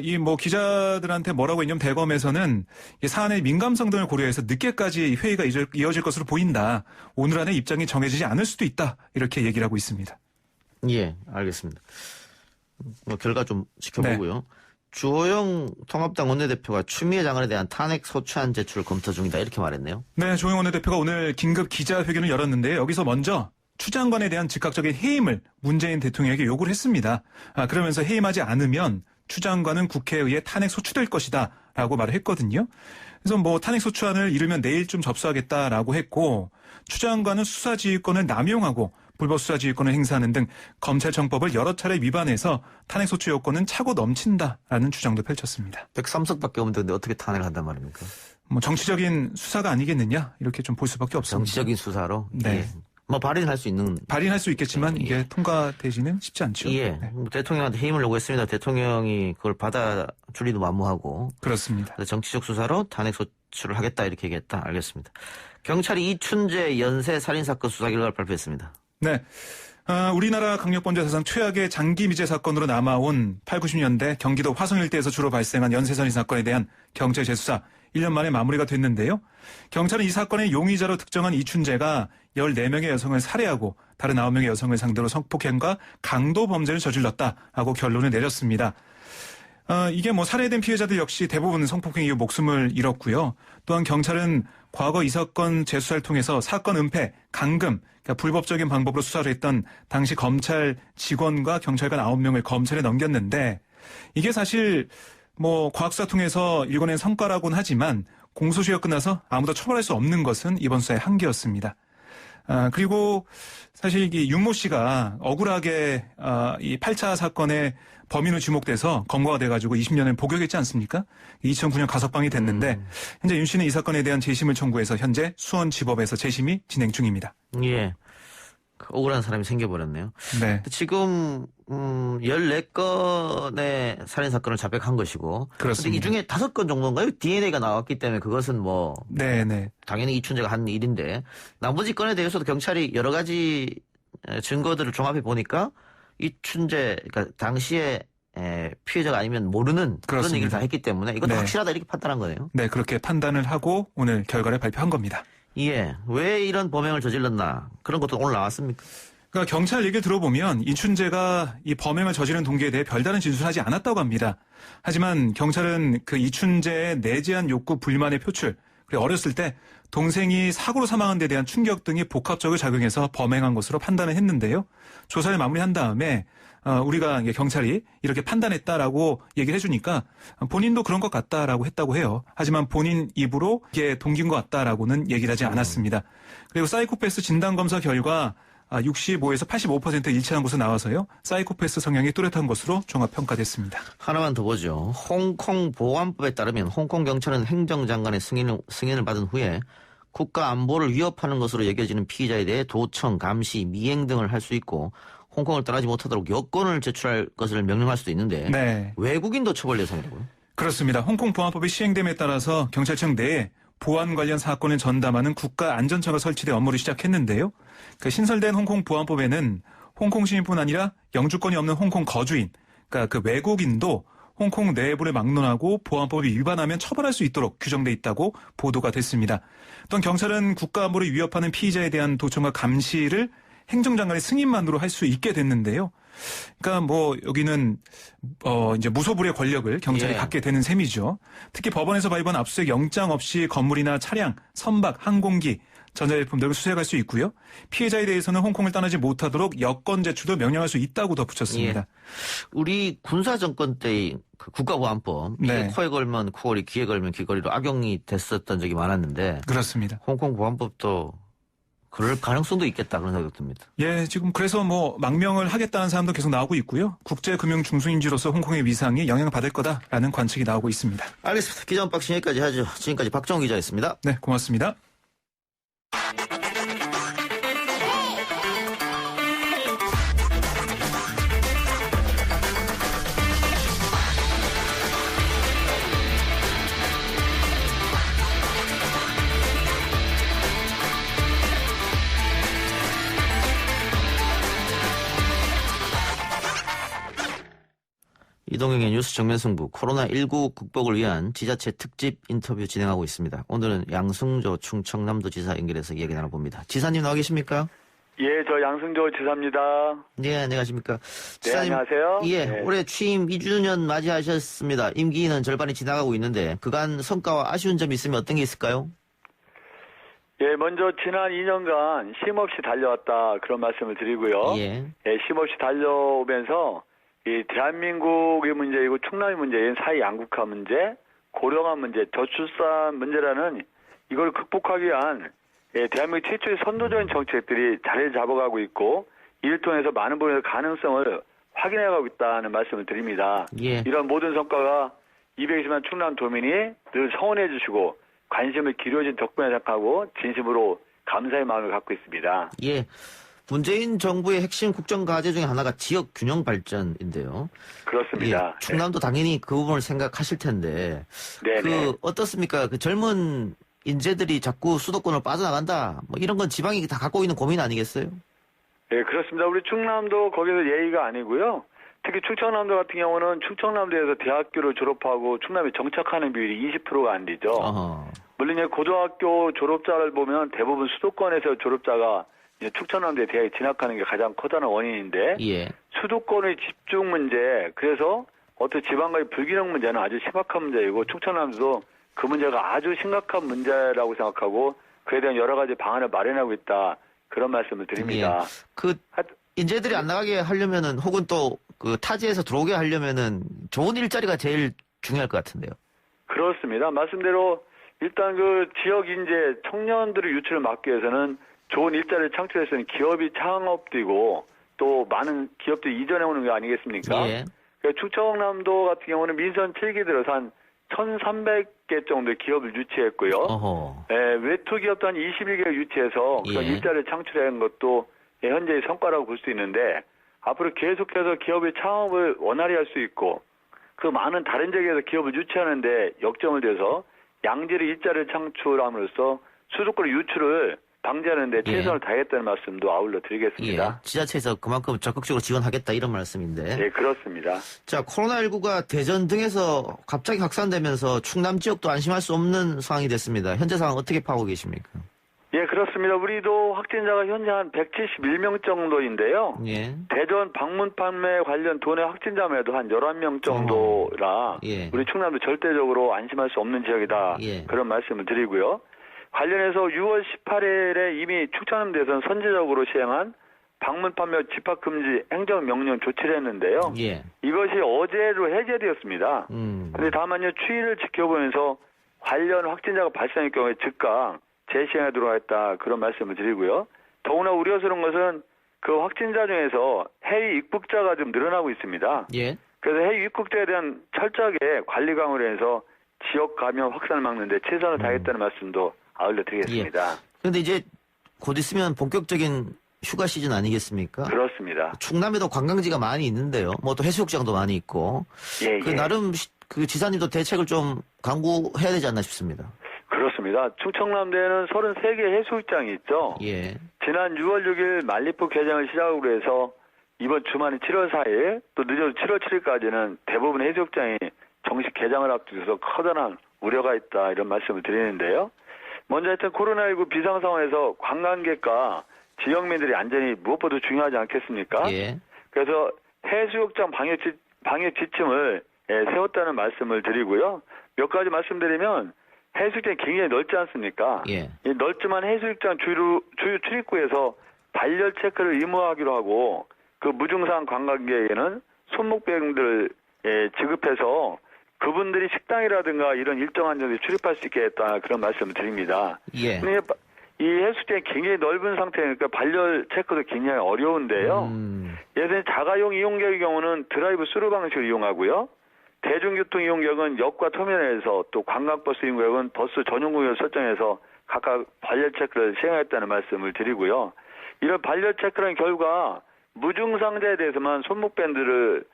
G: 이 뭐 기자들한테 뭐라고 했냐면 대검에서는 이 사안의 민감성 등을 고려해서 늦게까지 회의가 이어질 것으로 보인다. 오늘 안에 입장이 정해지지 않을 수도 있다. 이렇게 얘기를 하고 있습니다.
C: 예, 알겠습니다. 뭐 결과 좀 지켜보고요.
G: 네.
C: 주호영 통합당 원내대표가 추미애 장관에 대한 탄핵 소추안 제출을 검토 중이다 이렇게 말했네요.
G: 네, 조영 원내대표가 오늘 긴급 기자회견을 열었는데 여기서 먼저 추 장관에 대한 즉각적인 해임을 문재인 대통령에게 요구를 했습니다. 그러면서 해임하지 않으면 추 장관은 국회에 의해 탄핵 소추될 것이다 라고 말을 했거든요. 그래서 뭐 탄핵 소추안을 이르면 내일쯤 접수하겠다라고 했고 추 장관은 수사지휘권을 남용하고 불법 수사지휘권을 행사하는 등 검찰청법을 여러 차례 위반해서 탄핵 소추 요건은 차고 넘친다라는 주장도 펼쳤습니다.
C: 103석밖에 없는데 근데 어떻게 탄핵을 한단 말입니까?
G: 뭐 정치적인 수사가 아니겠느냐 이렇게 좀 볼 수밖에 없습니다.
C: 정치적인 수사로?
G: 네.
C: 예. 뭐 발의할 수 있는.
G: 발의할 수 있겠지만 이게 통과되지는 쉽지 않죠.
C: 예.
G: 네.
C: 대통령한테 해임을 요구했습니다. 대통령이 그걸 받아주리도 만무하고.
G: 그렇습니다.
C: 정치적 수사로 탄핵 소추를 하겠다 이렇게 얘기했다. 알겠습니다. 경찰이 이춘재 연쇄 살인사건 수사 결과를 발표했습니다.
G: 네. 우리나라 강력범죄 사상 최악의 장기 미제 사건으로 남아온 8, 90년대 경기도 화성 일대에서 주로 발생한 연쇄살인 사건에 대한 경찰 재수사 1년 만에 마무리가 됐는데요. 경찰은 이 사건의 용의자로 특정한 이춘재가 14명의 여성을 살해하고 다른 9명의 여성을 상대로 성폭행과 강도 범죄를 저질렀다라고 결론을 내렸습니다. 이게 뭐 살해된 피해자들 역시 대부분 성폭행 이후 목숨을 잃었고요. 또한 경찰은 과거 이 사건 재수사를 통해서 사건 은폐, 감금, 그러니까 불법적인 방법으로 수사를 했던 당시 검찰 직원과 경찰관 9명을 검찰에 넘겼는데 이게 사실 뭐 과학수사 통해서 일궈낸 성과라고는 하지만 공소시효가 끝나서 아무도 처벌할 수 없는 것은 이번 수사의 한계였습니다. 그리고 사실 이 윤모 씨가 억울하게 이 8차 사건의 범인으로 지목돼서 검거가 돼가지고 20년을 복역했지 않습니까? 2009년 가석방이 됐는데 현재 윤 씨는 이 사건에 대한 재심을 청구해서 현재 수원지법에서 재심이 진행 중입니다.
C: 예. 억울한 사람이 생겨버렸네요.
G: 네.
C: 지금 14건의 살인사건을 자백한 것이고
G: 그렇습니다.
C: 이 중에 5건 정도인가요? DNA가 나왔기 때문에 그것은 뭐
G: 네네.
C: 당연히 이춘재가 한 일인데 나머지 건에 대해서도 경찰이 여러 가지 증거들을 종합해 보니까 이춘재 그러니까 당시에 피해자가 아니면 모르는 그런
G: 그렇습니다.
C: 얘기를 다 했기 때문에 이것도
G: 네.
C: 확실하다 이렇게 판단한 거네요.
G: 네, 그렇게 판단을 하고 오늘 결과를 발표한 겁니다.
C: 예. 왜 이런 범행을 저질렀나 그런 것도 오늘 나왔습니까?
G: 그러니까 경찰 얘기를 들어보면 이춘재가 이 범행을 저지른 동기에 대해 별다른 진술하지 않았다고 합니다. 하지만 경찰은 그 이춘재의 내재한 욕구 불만의 표출, 그리고 어렸을 때 동생이 사고로 사망한 데 대한 충격 등이 복합적으로 작용해서 범행한 것으로 판단을 했는데요. 조사를 마무리한 다음에 우리가 경찰이 이렇게 판단했다라고 얘기를 해주니까 본인도 그런 것 같다라고 했다고 해요. 하지만 본인 입으로 이게 동기인 것 같다라고는 얘기를 하지 않았습니다. 그리고 사이코패스 진단검사 결과 65에서 85% 일치한 것으로 나와서요. 사이코패스 성향이 뚜렷한 것으로 종합평가됐습니다.
C: 하나만 더 보죠. 홍콩 보안법에 따르면 홍콩 경찰은 행정장관의 승인을 받은 후에 국가 안보를 위협하는 것으로 여겨지는 피의자에 대해 도청, 감시, 미행 등을 할 수 있고 홍콩을 떠나지 못하도록 여권을 제출할 것을 명령할 수도 있는데
G: 네.
C: 외국인도 처벌 예상이라고요?
G: 그렇습니다. 홍콩 보안법이 시행됨에 따라서 경찰청 내에 보안 관련 사건을 전담하는 국가안전처가 설치돼 업무를 시작했는데요. 그 신설된 홍콩 보안법에는 홍콩 시민뿐 아니라 영주권이 없는 홍콩 거주인, 그러니까 그 외국인도 홍콩 내부를 막론하고 보안법을 위반하면 처벌할 수 있도록 규정돼 있다고 보도가 됐습니다. 또한 경찰은 국가안보를 위협하는 피의자에 대한 도청과 감시를 행정장관의 승인만으로 할 수 있게 됐는데요. 그러니까 뭐 여기는 이제 무소불위의 권력을 경찰이 갖게 되는 셈이죠. 특히 법원에서 발부한 압수수색 영장 없이 건물이나 차량, 선박, 항공기 전자제품들을 수색할 수 있고요. 피해자에 대해서는 홍콩을 떠나지 못하도록 여권 제출도 명령할 수 있다고 덧붙였습니다.
C: 예. 우리 군사 정권 때의 그 국가보안법 이게 코에 걸면 코걸이, 귀에 걸면 귀걸이로 악용이 됐었던 적이 많았는데
G: 그렇습니다.
C: 홍콩 보안법도 그럴 가능성도 있겠다 그런 생각이 듭니다.
G: 예, 지금 그래서 뭐 망명을 하겠다는 사람도 계속 나오고 있고요. 국제금융 중枢인지로서 홍콩의 위상이 영향받을 거다라는 관측이 나오고 있습니다.
C: 알겠습니다. 기자 언박싱 여기까지 하죠. 지금까지 박정우 기자였습니다.
G: 네, 고맙습니다.
C: 이동영의 뉴스 정면승부 코로나19 극복을 위한 지자체 특집 인터뷰 진행하고 있습니다. 오늘은 양승조 충청남도 지사 연결해서 이야기 나눠봅니다. 지사님 나와 계십니까?
I: 예, 저 양승조 지사입니다.
C: 네, 안녕하십니까.
I: 네,
C: 지사님,
I: 안녕하세요.
C: 예,
I: 네.
C: 올해 취임 2주년 맞이하셨습니다. 임기는 절반이 지나가고 있는데 그간 성과와 아쉬운 점이 있으면 어떤 게 있을까요?
I: 예, 먼저 지난 2년간 쉼없이 달려왔다 그런 말씀을 드리고요.
C: 예.
I: 예, 쉼없이 달려오면서 이 대한민국의 문제이고 충남의 문제인 사회 양극화 문제, 고령화 문제, 저출산 문제라는 이걸 극복하기 위한 대한민국 최초의 선도적인 정책들이 자리를 잡아가고 있고 이를 통해서 많은 부분의 가능성을 확인해가고 있다는 말씀을 드립니다.
C: 예.
I: 이런 모든 성과가 220만 충남 도민이 늘 성원해 주시고 관심을 기울여준 덕분에 생각하고 진심으로 감사의 마음을 갖고 있습니다.
C: 예. 문재인 정부의 핵심 국정과제 중에 하나가 지역 균형 발전인데요.
I: 그렇습니다.
C: 예, 충남도 당연히 그 부분을 생각하실 텐데
I: 네네.
C: 어떻습니까? 그 젊은 인재들이 자꾸 수도권으로 빠져나간다. 뭐 이런 건 지방이 다 갖고 있는 고민 아니겠어요?
I: 네, 그렇습니다. 우리 충남도 거기서 예의가 아니고요. 특히 충청남도 같은 경우는 충청남도에서 대학교를 졸업하고 충남에 정착하는 비율이 20%가 안 되죠.
C: 어허.
I: 물론 고등학교 졸업자를 보면 대부분 수도권에서 졸업자가 충청남도에 대학에 진학하는 게 가장 커다란 원인인데
C: 예.
I: 수도권의 집중 문제, 그래서 어떤 지방과의 불균형 문제는 아주 심각한 문제이고 충청남도도 그 문제가 아주 심각한 문제라고 생각하고 그에 대한 여러 가지 방안을 마련하고 있다. 그런 말씀을 드립니다.
C: 예. 그 인재들이 안 나가게 하려면은 혹은 또 그 타지에서 들어오게 하려면은 좋은 일자리가 제일 중요할 것 같은데요.
I: 그렇습니다. 말씀대로 일단 그 지역 인재 청년들의 유출을 막기 위해서는 좋은 일자리를 창출해서는 기업이 창업되고 또 많은 기업들이 이전해 오는 게 아니겠습니까?
C: 예.
I: 그러니까 충청남도 같은 경우는 민선 7기 들어서 한 1,300개 정도의 기업을 유치했고요.
C: 어허.
I: 예, 외투 기업도 한 21개를 유치해서 그런
C: 예.
I: 일자리를 창출한 것도 현재의 성과라고 볼 수 있는데 앞으로 계속해서 기업의 창업을 원활히 할 수 있고 그 많은 다른 지역에서 기업을 유치하는데 역점을 둬서 양질의 일자리를 창출함으로써 수도권 유출을 방지하는 데 최선을 다하겠다는 말씀도 아울러 드리겠습니다.
C: 예. 지자체에서 그만큼 적극적으로 지원하겠다 이런 말씀인데.
I: 네, 그렇습니다.
C: 자, 코로나19가 대전 등에서 갑자기 확산되면서 충남 지역도 안심할 수 없는 상황이 됐습니다. 현재 상황 어떻게 파악하고 계십니까?
I: 예, 그렇습니다. 우리도 확진자가 현재 한 171명 정도인데요.
C: 예.
I: 대전 방문 판매 관련 도내 확진자만 해도 한 11명 정도라
C: 예.
I: 우리 충남도 절대적으로 안심할 수 없는 지역이다.
C: 예.
I: 그런 말씀을 드리고요. 관련해서 6월 18일에 이미 충청남도에서는 선제적으로 시행한 방문 판매 집합금지 행정명령 조치를 했는데요.
C: 예.
I: 이것이 어제로 해제되었습니다. 그런데 다만요, 추이를 지켜보면서 관련 확진자가 발생할 경우에 즉각 재시행에 들어가겠다 그런 말씀을 드리고요. 더구나 우려스러운 것은 그 확진자 중에서 해외 입국자가 좀 늘어나고 있습니다.
C: 예.
I: 그래서 해외 입국자에 대한 철저하게 관리 강화를 해서 지역 감염 확산을 막는 데 최선을 다하겠다는 말씀도 아울러 드리겠습니다.
C: 그런데 이제 곧 있으면 본격적인 휴가 시즌 아니겠습니까?
I: 그렇습니다.
C: 충남에도 관광지가 많이 있는데요. 뭐 또 해수욕장도 많이 있고.
I: 예,
C: 그
I: 예.
C: 나름 그 지사님도 대책을 좀 강구해야 되지 않나 싶습니다.
I: 그렇습니다. 충청남도에는 33개 해수욕장이 있죠.
C: 예.
I: 지난 6월 6일 만리포 개장을 시작으로 해서 이번 주말인 7월 4일 또 늦어도 7월 7일까지는 대부분 해수욕장이 정식 개장을 앞두고서 커다란 우려가 있다 이런 말씀을 드리는데요. 먼저 하여튼 코로나19 비상 상황에서 관광객과 지역민들의 안전이 무엇보다 중요하지 않겠습니까?
C: 예.
I: 그래서 해수욕장 방역 지침을 세웠다는 말씀을 드리고요. 몇 가지 말씀드리면 해수욕장이 굉장히 넓지 않습니까?
C: 예.
I: 이 넓지만 해수욕장 주요 출입구에서 발열 체크를 의무화하기로 하고 그 무증상 관광객에게는 손목병들을 지급해서 그분들이 식당이라든가 이런 일정한 장소에 출입할 수 있게 했다 그런 말씀을 드립니다.
C: 예.
I: 근데 이 해수욕장이 굉장히 넓은 상태니까 발열 체크도 굉장히 어려운데요. 예전에 자가용 이용객의 경우는 드라이브 스루 방식을 이용하고요. 대중교통 이용객은 역과 터미널에서 또 관광버스 이용객은 버스 전용구역을 설정해서 각각 발열 체크를 시행했다는 말씀을 드리고요. 이런 발열 체크라는 결과 무증상자에 대해서만 손목밴드를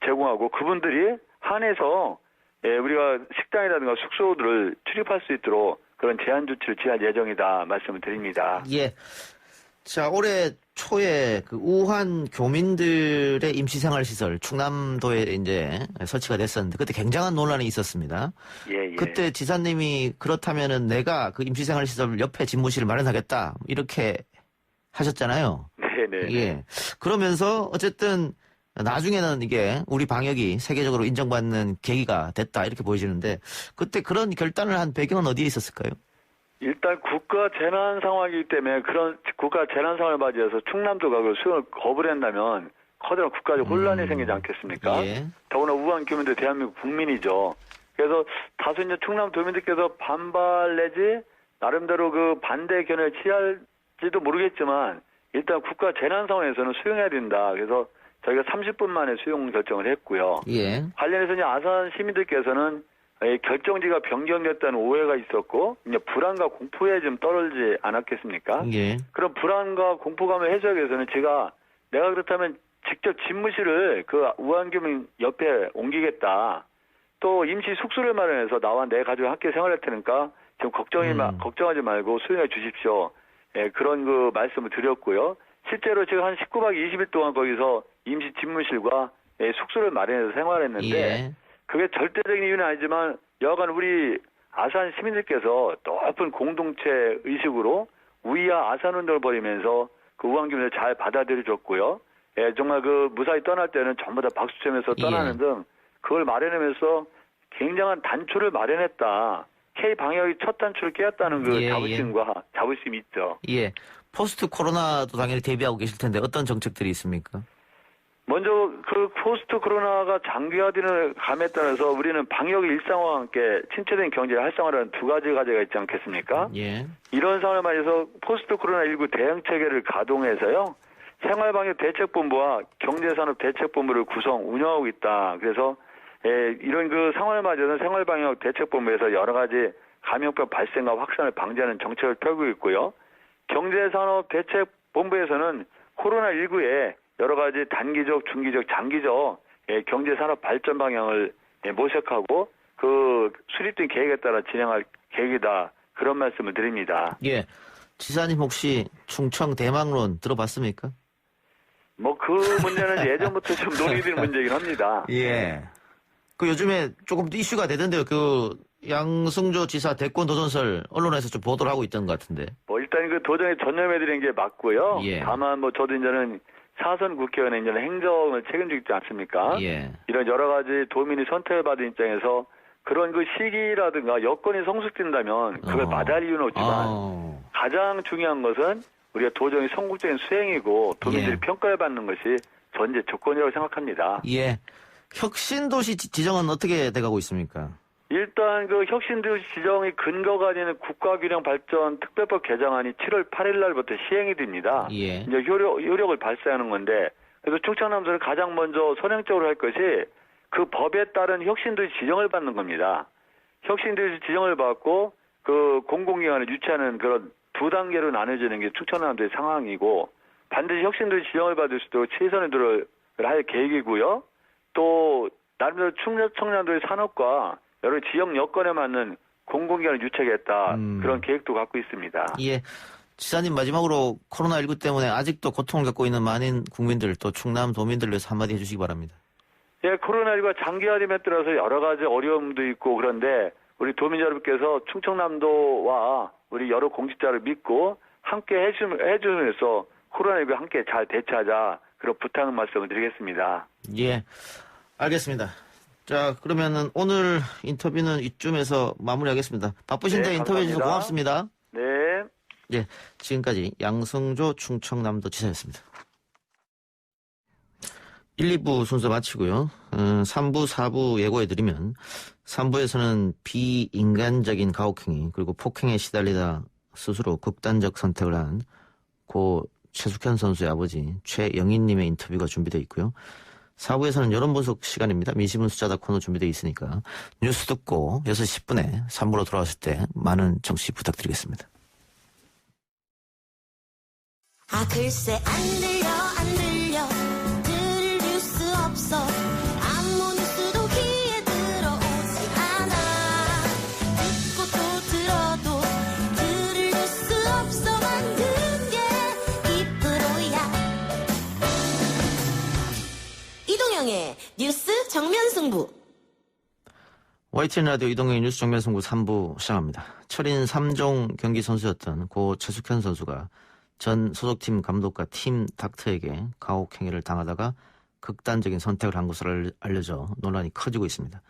I: 제공하고 그분들이 한해서 우리가 식당이라든가 숙소들을 출입할 수 있도록 그런 제한 조치를 취할 예정이다 말씀을 드립니다.
C: 예. 자, 올해 초에 그 우한 교민들의 임시생활시설 충남도에 이제 설치가 됐었는데 그때 굉장한 논란이 있었습니다.
I: 예.
C: 그때 지사님이 그렇다면은 내가 그 임시생활시설 옆에 집무실을 마련하겠다 이렇게 하셨잖아요.
I: 네네.
C: 예. 그러면서 어쨌든 나중에는 이게 우리 방역이 세계적으로 인정받는 계기가 됐다 이렇게 보여지는데 그때 그런 결단을 한 배경은 어디에 있었을까요?
I: 일단 국가 재난 상황이기 때문에 그런 국가 재난 상황을 맞이해서 충남도가 그 수용을 거부를 한다면 커다란 국가적 혼란이 생기지 않겠습니까?
C: 예.
I: 더구나 우한 교민들 대한민국 국민이죠. 그래서 다소 이제 충남 도민들께서 반발 내지 나름대로 그 반대 견해를 취할지도 모르겠지만 일단 국가 재난 상황에서는 수용해야 된다. 그래서 저희가 30분 만에 수용 결정을 했고요.
C: 예.
I: 관련해서 이제 아산 시민들께서는 결정지가 변경됐다는 오해가 있었고 이제 불안과 공포에 좀 떨어지지 않았겠습니까?
C: 예.
I: 그런 불안과 공포감을 해소하기 위해서는 내가 그렇다면 직접 집무실을 그 우한교민 옆에 옮기겠다. 또 임시 숙소를 마련해서 나와 내 가족이 함께 생활할 테니까 지금 걱정하지 말고 수용해 주십시오. 예, 그런 그 말씀을 드렸고요. 실제로 지금 한 19박 20일 동안 거기서 임시 집무실과 숙소를 마련해서 생활했는데
C: 예.
I: 그게 절대적인 이유는 아니지만 여하간 우리 아산 시민들께서 높은 공동체 의식으로 우이와 아산 운동을 벌이면서 그 우한교민을 잘 받아들여줬고요. 예, 정말 그 무사히 떠날 때는 전부 다 박수치면서 떠나는 등 그걸 마련하면서 굉장한 단초를 마련했다. K-방역이 첫 단초를 깨었다는 그 자부심과 자부심이 있죠.
C: 예. 포스트 코로나도 당연히 대비하고 계실 텐데 어떤 정책들이 있습니까?
I: 먼저 그 포스트 코로나가 장기화되는 감에 따라서 우리는 방역 일상화와 함께 침체된 경제 활성화라는 두 가지 과제가 있지 않겠습니까?
C: 예.
I: 이런 상황을 맞이해서 포스트 코로나19 대응 체계를 가동해서요. 생활방역 대책본부와 경제산업 대책본부를 구성 운영하고 있다. 그래서 이런 그 상황을 맞이해서 생활방역 대책본부에서 여러 가지 감염병 발생과 확산을 방지하는 정책을 펴고 있고요. 경제산업 대책본부에서는 코로나19에 여러 가지 단기적, 중기적, 장기적 경제산업 발전 방향을 모색하고 그 수립된 계획에 따라 진행할 계획이다. 그런 말씀을 드립니다.
C: 예. 지사님 혹시 충청 대망론 들어봤습니까?
I: 뭐 그 문제는 예전부터 좀 논의되는 문제이긴 합니다.
C: 예. 그 요즘에 조금 이슈가 되던데요. 그 양승조 지사 대권 도전설 언론에서 좀 보도를 하고 있던 것 같은데.
I: 뭐 일단 그 도전에 전념해드린 게 맞고요.
C: 예.
I: 다만 뭐 저도 이제는 사선 국회의원의 이제는 행정을 책임지고 있지 않습니까?
C: 예.
I: 이런 여러 가지 도민이 선택을 받은 입장에서 그런 그 시기라든가 여건이 성숙된다면 그걸 마다할 이유는 없지만 가장 중요한 것은 우리가 도정이 성공적인 수행이고 도민들이 평가를 받는 것이 전제 조건이라고 생각합니다.
C: 예. 혁신도시 지정은 어떻게 돼가고 있습니까?
I: 일단 그 혁신도시 지정의 근거가 되는 국가균형발전 특별법 개정안이 7월 8일 날부터 시행이 됩니다.
C: 예.
I: 이제 효력을 발생하는 건데 그래서 충청남도는 가장 먼저 선행적으로 할 것이 그 법에 따른 혁신도시 지정을 받는 겁니다. 혁신도시 지정을 받고 그 공공기관을 유치하는 그런 두 단계로 나눠지는 게 충청남도의 상황이고 반드시 혁신도시 지정을 받을 수 있도록 최선의 노력을 할 계획이고요. 또 나름대로 충청남도의 산업과 여러 지역 여건에 맞는 공공기관을 유치하겠다. 그런 계획도 갖고 있습니다.
C: 예. 지사님 마지막으로 코로나19 때문에 아직도 고통을 겪고 있는 많은 국민들 또 충남 도민들을 위해서 한마디 해주시기 바랍니다.
I: 예, 코로나19가 장기화됨에 따라서 여러 가지 어려움도 있고 그런데 우리 도민 여러분께서 충청남도와 우리 여러 공직자를 믿고 함께 해주면서 코로나19에 함께 잘 대처하자 그런 부탁 말씀을 드리겠습니다.
C: 예, 알겠습니다. 자, 그러면은 오늘 인터뷰는 이쯤에서 마무리하겠습니다. 바쁘신데
I: 네,
C: 인터뷰해 주셔서
I: 감사합니다.
C: 고맙습니다.
I: 네.
C: 예, 지금까지 양성조 충청남도 지사였습니다. 1, 2부 순서 마치고요. 3부, 4부 예고해드리면 3부에서는 비인간적인 가혹행위 그리고 폭행에 시달리다 스스로 극단적 선택을 한 고 최숙현 선수의 아버지 최영희님의 인터뷰가 준비되어 있고요. 4부에서는 여론분석 시간입니다. 민심은 숫자다 코너 준비되어 있으니까 뉴스 듣고 6시 10분에 3부로 돌아왔을 때 많은 청취 부탁드리겠습니다.
J: 아 글쎄 안 들려 들을 뉴스 없어 아무 뉴스도 귀에 들어오지 않아 듣고 또 들어도 들을 뉴스 없어 만든 게 이프로야 이동영의 뉴스 정면승부
C: YTN 라디오 이동영의 뉴스 정면승부 3부 시작합니다. 철인 3종 경기 선수였던 고 최숙현 선수가 전 소속팀 감독과 팀 닥터에게 가혹행위를 당하다가 극단적인 선택을 한 것으로 알려져 논란이 커지고 있습니다.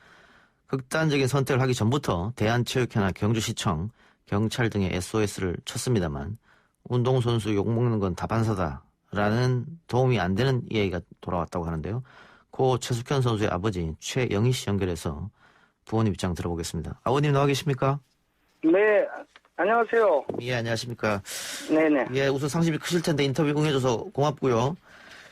C: 극단적인 선택을 하기 전부터 대한체육회나 경주시청, 경찰 등의 SOS를 쳤습니다만 운동선수 욕먹는 건 다반사다라는 도움이 안 되는 이야기가 돌아왔다고 하는데요. 고 최숙현 선수의 아버지 최영희 씨 연결해서 부모님 입장 들어보겠습니다. 아버님 나와 계십니까?
K: 네, 안녕하세요.
C: 예, 안녕하십니까.
K: 네네.
C: 예, 우선 상심이 크실 텐데 인터뷰 응해줘서 고맙고요.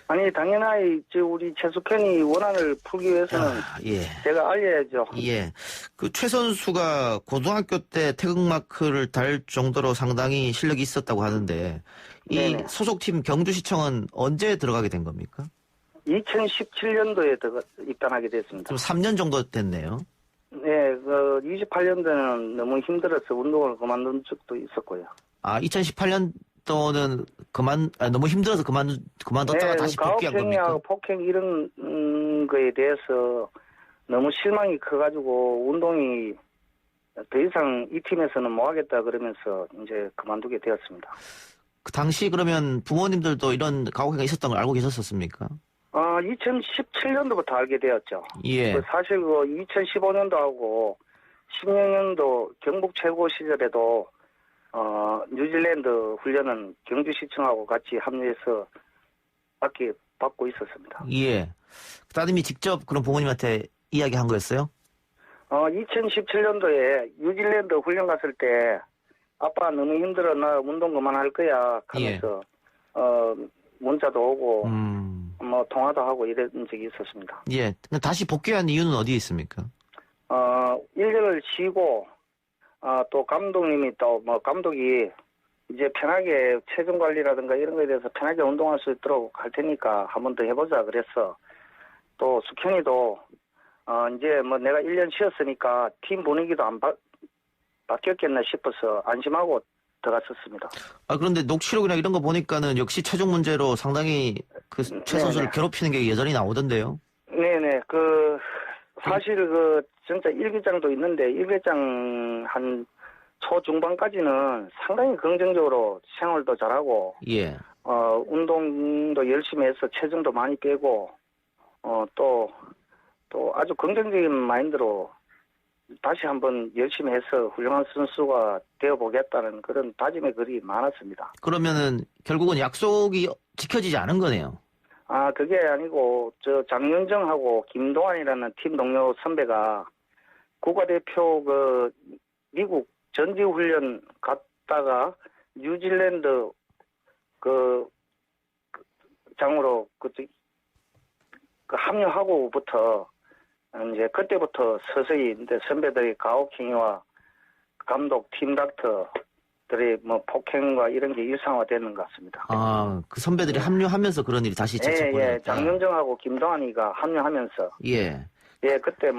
K: 아니, 당연히, 우리 최숙현이 원한을 풀기 위해서는
C: 예.
K: 제가 알려야죠.
C: 예. 그 최 선수가 고등학교 때 태극마크를 달 정도로 상당히 실력이 있었다고 하는데, 이
K: 네네.
C: 소속팀 경주시청은 언제 들어가게 된 겁니까?
K: 2017년도에 입단하게 됐습니다.
C: 좀 3년 정도 됐네요.
K: 네, 28년도는 너무 힘들어서 운동을 그만둔 적도 있었고요.
C: 아, 2018년도는 너무 힘들어서 그만뒀다가
K: 네,
C: 다시 복귀한 겁니까?
K: 가혹행위하고 폭행 이런 거에 대해서 너무 실망이 커가지고 운동이 더 이상 이 팀에서는 못 하겠다 그러면서 이제 그만두게 되었습니다.
C: 그 당시 그러면 부모님들도 이런 가혹행위가 있었던 걸 알고 계셨었습니까?
K: 2017년도부터 알게 되었죠.
C: 예.
K: 사실 2015년도하고 16년도 경북 최고 시절에도 뉴질랜드 훈련은 경주시청하고 같이 합류해서 받고 있었습니다.
C: 예. 따님이 직접 그런 부모님한테 이야기한 거였어요?
K: 2017년도에 뉴질랜드 훈련 갔을 때 아빠 너무 힘들어 나 운동 그만할 거야 하면서 문자도 오고 뭐 통화도 하고 이런 적이 있었습니다.
C: 예. 다시 복귀한 이유는 어디에 있습니까?
K: 1년을 쉬고 또 감독님이 감독이 이제 편하게 체중 관리라든가 이런 거에 대해서 편하게 운동할 수 있도록 할 테니까 한 번 더 해보자 그랬어. 또 숙현이도 이제 내가 1년 쉬었으니까 팀 분위기도 안 바뀌었겠나 싶어서 안심하고 들어갔었습니다.
C: 그런데 녹취록이나 이런 거 보니까는 역시 체중 문제로 상당히 최 선수를 괴롭히는 게 여전히 나오던데요.
K: 네네. 사실 진짜 일기장도 있는데 일기장 한 초중반까지는 상당히 긍정적으로 생활도 잘하고
C: 예.
K: 운동도 열심히 해서 체중도 많이 빼고 또 아주 긍정적인 마인드로 다시 한번 열심히 해서 훌륭한 선수가 되어보겠다는 그런 다짐의 글이 많았습니다.
C: 그러면은 결국은 약속이 지켜지지 않은 거네요.
K: 그게 아니고 장윤정하고 김동환이라는 팀 동료 선배가 국가대표 미국 전지훈련 갔다가 뉴질랜드 장으로 합류하고부터 이제 그때부터 서서히 이제 선배들이 가혹행위와 감독, 팀 닥터들의 폭행과 이런 게 일상화되는 것 같습니다.
C: 그 선배들이 합류하면서 그런 일이 다시 재촉
K: 예, 장윤정하고 김동환이가 합류하면서
C: 예,
K: 그때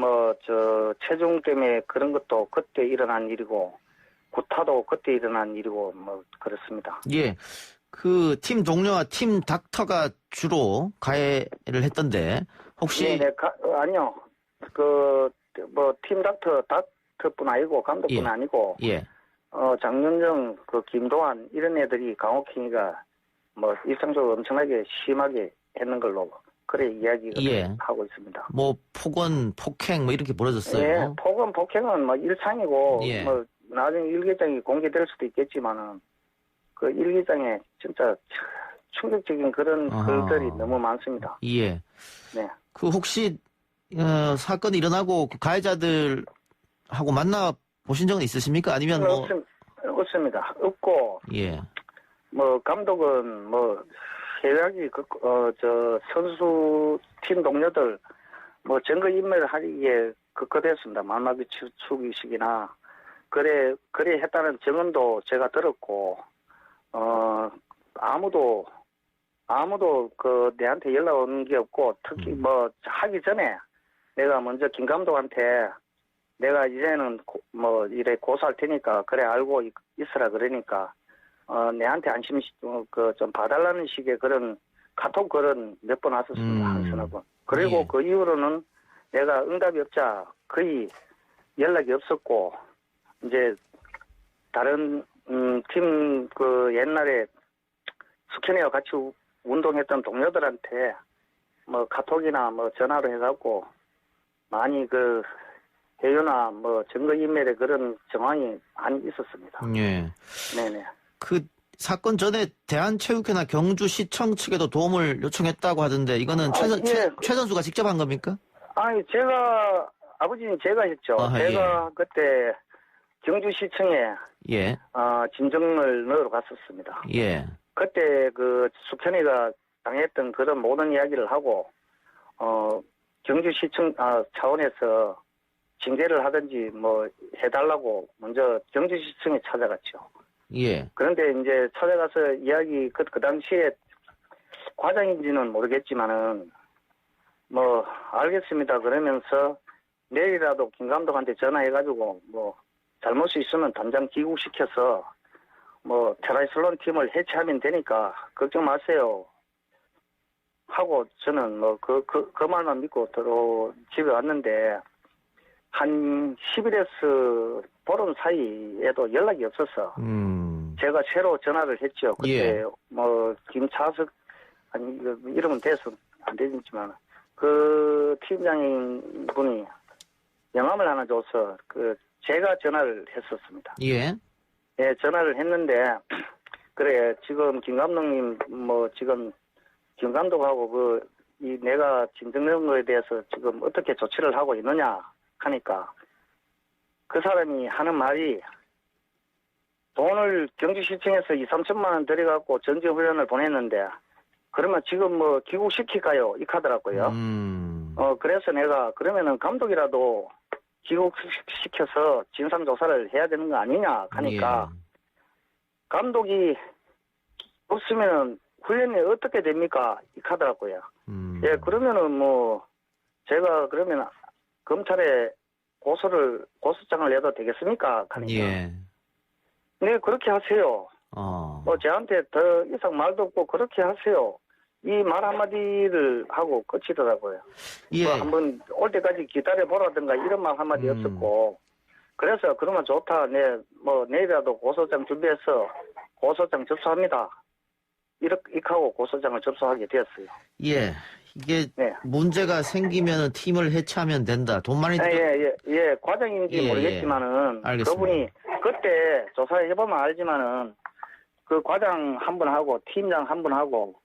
K: 체중 때문에 그런 것도 그때 일어난 일이고 구타도 그때 일어난 일이고 그렇습니다.
C: 예. 그 팀 동료와 팀 닥터가 주로 가해를 했던데 혹시
K: 아니요. 팀 닥터뿐 아니고 감독뿐 아니고 장윤정, 김도환 이런 애들이 강호킹이가 일상적으로 엄청나게 심하게 했는 걸로 그래 이야기를
C: 예.
K: 하고 있습니다.
C: 뭐 폭언, 폭행 뭐 이렇게 벌어졌어요.
K: 예, 폭언, 폭행은 뭐 일상이고
C: 예.
K: 뭐 나중에 일기장이 공개될 수도 있겠지만은 그 일기장에 진짜 충격적인 그런 글들이 너무 많습니다.
C: 예.
K: 네.
C: 그 혹시 사건이 일어나고 그 가해자들하고 만나 보신 적은 있으십니까? 아니면 뭐
K: 없습니다. 없고
C: 예.
K: 뭐 감독은 뭐 해외하기 저 선수 팀 동료들 뭐 증거 인멸 하기에 급급했습니다. 만나비 추기식이나 그래 했다는 증언도 제가 들었고 아무도 그 내한테 연락 온 게 없고 특히 뭐 하기 전에 내가 먼저 김 감독한테 내가 이제는 뭐 이래 고소할 테니까 그래 알고 있으라 그러니까 내한테 안심 좀 봐달라는 식의 그런 카톡 글은 몇 번 왔었습니다. 한 서너 번. 그리고
C: 예.
K: 그 이후로는 내가 응답이 없자 거의 연락이 없었고 이제 다른 팀 그 옛날에 숙현이와 같이 운동했던 동료들한테 뭐 카톡이나 뭐 전화로 해갖고 많이 그 해유나 뭐 증거인멸의 그런 정황이 많이 있었습니다.
C: 예.
K: 네네.
C: 그 사건 전에 대한체육회나 경주시청 측에도 도움을 요청했다고 하던데 이거는 최 선수가 직접 한 겁니까?
K: 아니 아버지는 제가 했죠.
C: 아하,
K: 제가 그때 경주시청에
C: 예.
K: 진정을 넣으러 갔었습니다.
C: 예.
K: 그때 그 숙현이가 당했던 그런 모든 이야기를 하고 경주시청 차원에서 징계를 하든지 뭐 해달라고 먼저 경주시청에 찾아갔죠.
C: 예.
K: 그런데 이제 찾아가서 이야기 그 당시에 과장인지는 모르겠지만은 뭐 알겠습니다 그러면서 내일이라도 김 감독한테 전화해가지고 뭐 잘못이 있으면 당장 귀국시켜서 뭐 트라이슬론 팀을 해체하면 되니까 걱정 마세요 하고 저는 뭐 그 말만 믿고 집에 왔는데 한 10일에서 보름 사이에도 연락이 없어서 제가 새로 전화를 했죠. 그때
C: 예.
K: 뭐 김차석 아니 이름은 돼서 안 되지만 그 팀장인 분이 영감을 하나 줘서 제가 전화를 했었습니다.
C: 예.
K: 예, 전화를 했는데 그래 지금 김 감독님 뭐 지금 김 감독하고 내가 진정된 거에 대해서 지금 어떻게 조치를 하고 있느냐 하니까 그 사람이 하는 말이 돈을 경주시청에서 2-3천만 원 들여갖고 전지훈련을 보냈는데 그러면 지금 뭐 귀국시킬까요? 이 카더라고요. 그래서 내가 그러면은 감독이라도 귀국시켜서 진상조사를 해야 되는 거 아니냐 하니까
C: 예.
K: 감독이 없으면은 훈련이 어떻게 됩니까? 이 카더라고요. 예, 그러면은 뭐 제가 그러면 검찰에 고소장을 내도 되겠습니까? 하니까.
C: 예.
K: 네, 그렇게 하세요. 뭐 저한테 더 이상 말도 없고 그렇게 하세요. 이 말 한마디를 하고 끝이더라고요.
C: 예.
K: 뭐 한번 올 때까지 기다려보라든가 이런 말 한마디 없었고 그래서 그러면 좋다. 뭐 내일이라도 고소장 준비해서 고소장 접수합니다. 이렇게 하고 고소장을 접수하게 되었어요.
C: 예. 이게
K: 네.
C: 문제가 생기면 팀을 해체하면 된다. 돈 많이
K: 예. 과정인지 모르겠지만은
C: 알겠습니다.
K: 그분이 그때 조사해보면 알지만은 그 과장 한 분하고 팀장 한 분하고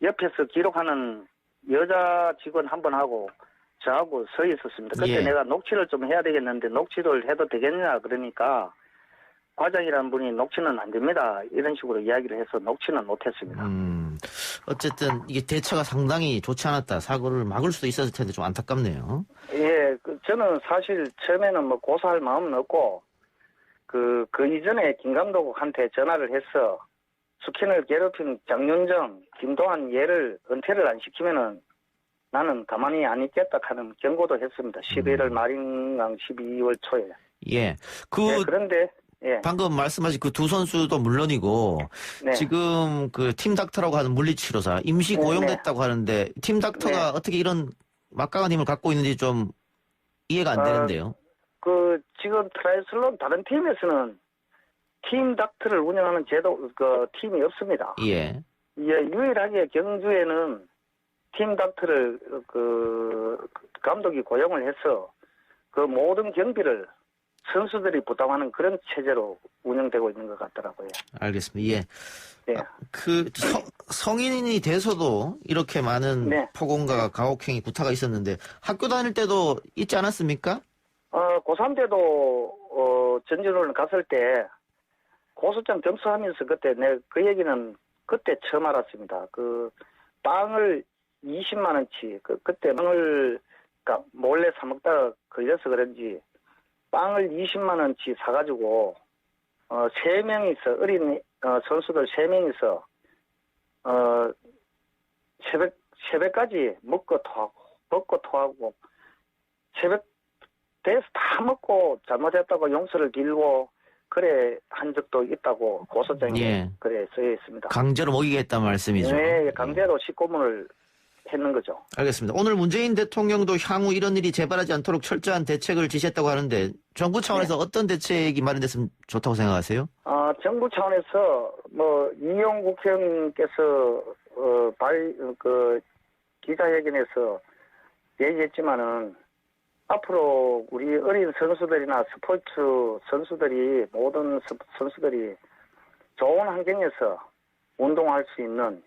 K: 옆에서 기록하는 여자 직원 한 분하고 저하고 서 있었습니다. 그때
C: 예.
K: 내가 녹취를 좀 해야 되겠는데 녹취를 해도 되겠냐 그러니까 과장이라는 분이 녹취는 안 됩니다. 이런 식으로 이야기를 해서 녹취는 못했습니다.
C: 어쨌든 이게 대처가 상당히 좋지 않았다. 사고를 막을 수도 있었을 텐데 좀 안타깝네요.
K: 예, 저는 사실 처음에는 뭐 고소할 마음은 없고 그 이전에 김 감독한테 전화를 해서 숙현을 괴롭힌 장윤정, 김도환 얘를 은퇴를 안 시키면은 나는 가만히 안 있겠다 하는 경고도 했습니다. 11월 말인가 12월 초에.
C: 예.
K: 그런데
C: 방금 말씀하신 그 두 선수도 물론이고
K: 네.
C: 지금 그 팀 닥터라고 하는 물리치료사 임시 고용됐다고 하는데 팀 닥터가 어떻게 이런 막강한 힘을 갖고 있는지 좀 이해가 안 되는데요.
K: 지금 트라이슬론 다른 팀에서는 팀 닥터를 운영하는 팀이 없습니다.
C: 예.
K: 유일하게 경주에는 팀 닥터를 감독이 고용을 해서 그 모든 경비를 선수들이 부담하는 그런 체제로 운영되고 있는 것 같더라고요.
C: 알겠습니다. 예.
K: 네.
C: 성인이 돼서도 이렇게 많은
K: 네.
C: 폭언과 가혹행위 구타가 있었는데 학교 다닐 때도 있지 않았습니까?
K: 고3 때도 전진을 갔을 때 고소장 점수하면서 그때 그 얘기는 그때 처음 알았습니다. 그 빵을 20만 원치 그때 빵을 몰래 사 먹다가 걸려서 그런지 빵을 20만 원치 사가지고 3명이서 어린 선수들 3명이서 새벽까지 먹고 토하고 새벽 돼서 다 먹고 잘못했다고 용서를 빌고 그래 한 적도 있다고 고소장에
C: 예.
K: 그래 쓰여 있습니다.
C: 강제로 먹이겠다는 말씀이죠.
K: 네, 강제로 식고문을 했는 거죠.
C: 알겠습니다. 오늘 문재인 대통령도 향후 이런 일이 재발하지 않도록 철저한 대책을 지시했다고 하는데 정부 차원에서
K: 네.
C: 어떤 대책이 마련됐으면 좋다고 생각하세요?
K: 정부 차원에서 이용 국회의원께서 기자회견에서 얘기했지만은 앞으로 우리 어린 선수들이나 스포츠 선수들이 모든 선수들이 좋은 환경에서 운동할 수 있는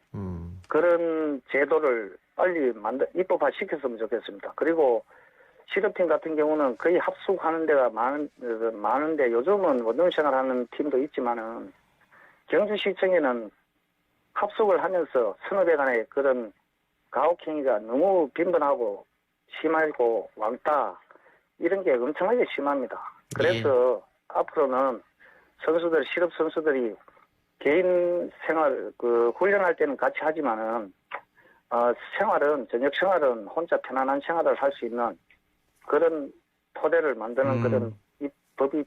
K: 그런 제도를 빨리 입법화 시켰으면 좋겠습니다. 그리고 실업팀 같은 경우는 거의 합숙하는 데가 많은데 요즘은 원정생활하는 팀도 있지만은 경주시청에는 합숙을 하면서 선후배 간의 그런 가혹행위가 너무 빈번하고 심하고 왕따 이런 게 엄청나게 심합니다. 그래서 앞으로는 선수들 실업 선수들이 개인 생활 훈련할 때는 같이 하지만은 저녁 생활은 혼자 편안한 생활을 할 수 있는 그런 토대를 만드는 그런 법이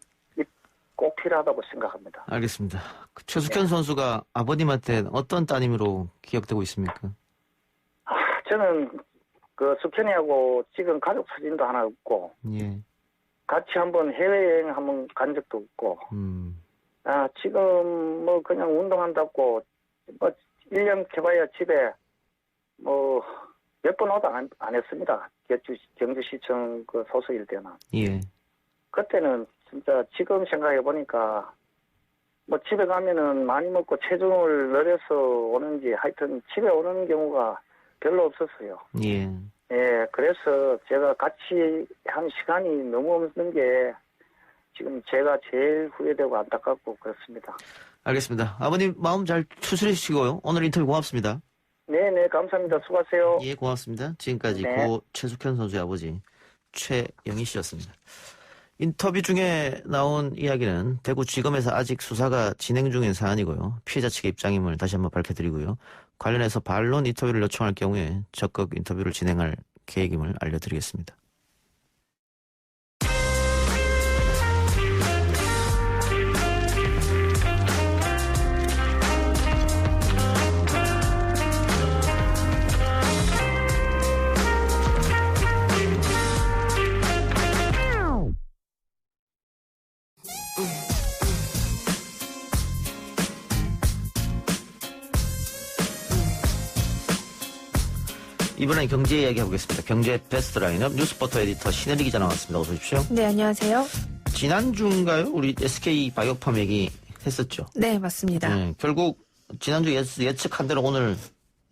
K: 꼭 필요하다고 생각합니다.
C: 알겠습니다. 최숙현 선수가 아버님한테 어떤 따님으로 기억되고 있습니까?
K: 저는 숙현이하고 찍은 가족 사진도 하나 없고,
C: 예.
K: 같이 한번 해외여행 한번 간 적도 없고, 지금 그냥 운동한다고 1년 해봐야 집에 몇 번 오도 안 했습니다. 경주시청 소속일 때는.
C: 예.
K: 그때는 진짜 지금 생각해보니까 집에 가면은 많이 먹고 체중을 늘려서 오는지 하여튼 집에 오는 경우가 별로 없었어요.
C: 예.
K: 예, 그래서 제가 같이 한 시간이 너무 없는 게 지금 제가 제일 후회되고 안타깝고 그렇습니다.
C: 알겠습니다. 아버님 마음 잘 추스려 주시고요. 오늘 인터뷰 고맙습니다.
K: 네, 감사합니다. 수고하세요.
C: 예, 고맙습니다. 지금까지
K: 네.
C: 고 최숙현 선수의 아버지 최영희 씨였습니다. 인터뷰 중에 나온 이야기는 대구지검에서 아직 수사가 진행 중인 사안이고요. 피해자 측의 입장임을 다시 한번 밝혀드리고요. 관련해서 반론 인터뷰를 요청할 경우에 적극 인터뷰를 진행할 계획임을 알려드리겠습니다. 이번엔 경제 이야기 해보겠습니다. 경제 베스트 라인업 뉴스포터 에디터 신혜리 기자 나왔습니다. 어서 오십시오.
L: 네, 안녕하세요.
C: 지난주인가요? 우리 SK 바이오팜 얘기 했었죠?
L: 네, 맞습니다.
C: 네, 결국 지난주 예측한 대로 오늘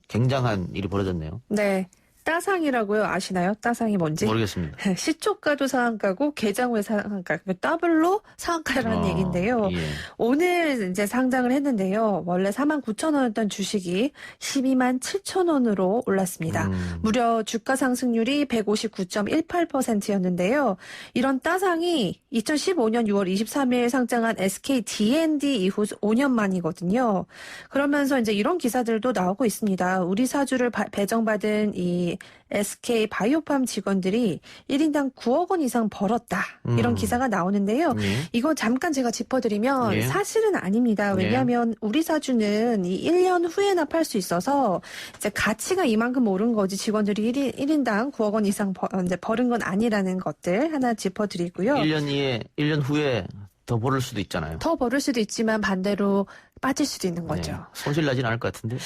C: 굉장한 일이 벌어졌네요.
L: 네. 따상이라고요. 아시나요? 따상이 뭔지?
C: 모르겠습니다.
L: 시초가도 상한가고 개장 후에 상한가, 더블로 상한가라는 얘기인데요.
C: 예.
L: 오늘 이제 상장을 했는데요. 원래 49,000원이었던 주식이 127,000원으로 올랐습니다. 무려 주가 상승률이 159.18%였는데요. 이런 따상이 2015년 6월 23일 상장한 SK D&D 이후 5년 만이거든요. 그러면서 이제 이런 기사들도 나오고 있습니다. 우리 사주를 배정받은 이 SK 바이오팜 직원들이 1인당 9억 원 이상 벌었다. 이런 기사가 나오는데요. 이거 잠깐 제가 짚어드리면 사실은 아닙니다. 왜냐하면 우리 사주는 이 1년 후에나 팔 수 있어서 이제 가치가 이만큼 오른 거지 직원들이 1인당 9억 원 이상 벌은 건 아니라는 것들 하나 짚어드리고요.
C: 1년 후에 더 벌을 수도 있잖아요.
L: 더 벌을 수도 있지만 반대로 빠질 수도 있는 거죠.
C: 손실 나진 않을 것 같은데?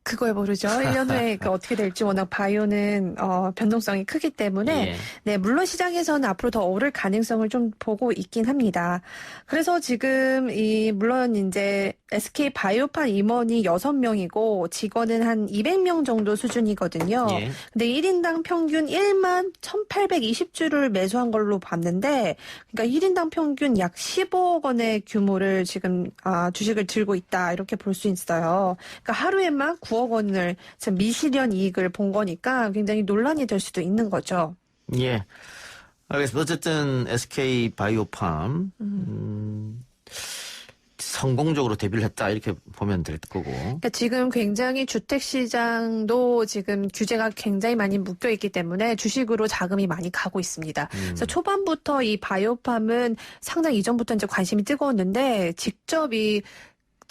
L: 그걸 모르죠. 1년 후에 어떻게 될지 워낙 바이오는 변동성이 크기 때문에
C: 예.
L: 네, 물론 시장에서는 앞으로 더 오를 가능성을 좀 보고 있긴 합니다. 그래서 지금 물론 이제 SK 바이오판 임원이 6명이고 직원은 한 200명 정도 수준이거든요.
C: 예.
L: 근데 1인당 평균 1만 1,820주를 매수한 걸로 봤는데 그러니까 1인당 평균 약 15억 원의 규모를 지금 주식을 들고 있다 이렇게 볼 수 있어요. 그러니까 하루에만 9억 원을 지금 미실현 이익을 본 거니까 굉장히 논란이 될 수도 있는 거죠.
C: 예. 알겠습니다. 어쨌든 SK 바이오팜 성공적으로 데뷔를 했다 이렇게 보면 될 거고.
L: 그러니까 지금 굉장히 주택 시장도 지금 규제가 굉장히 많이 묶여 있기 때문에 주식으로 자금이 많이 가고 있습니다. 그래서 초반부터 이 바이오팜은 상당히 이전부터 이제 관심이 뜨거웠는데 직접 이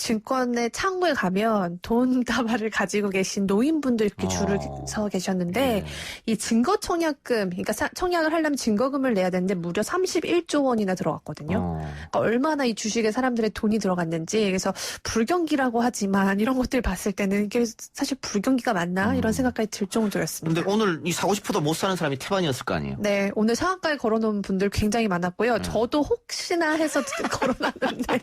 L: 증권의 창구에 가면 돈 다발을 가지고 계신 노인분들 이렇게 줄을 서 계셨는데
C: 네.
L: 이 증거 청약금, 그러니까 청약을 하려면 증거금을 내야 되는데 무려 31조 원이나 들어갔거든요. 그러니까 얼마나 이 주식에 사람들의 돈이 들어갔는지 그래서 불경기라고 하지만 이런 것들 봤을 때는 이게 사실 불경기가 맞나 이런 생각까지 들 정도였습니다.
C: 근데 오늘 이 사고 싶어도 못 사는 사람이 태반이었을 거 아니에요?
L: 네, 오늘 상한가에 걸어놓은 분들 굉장히 많았고요. 저도 혹시나 해서 걸어놨는데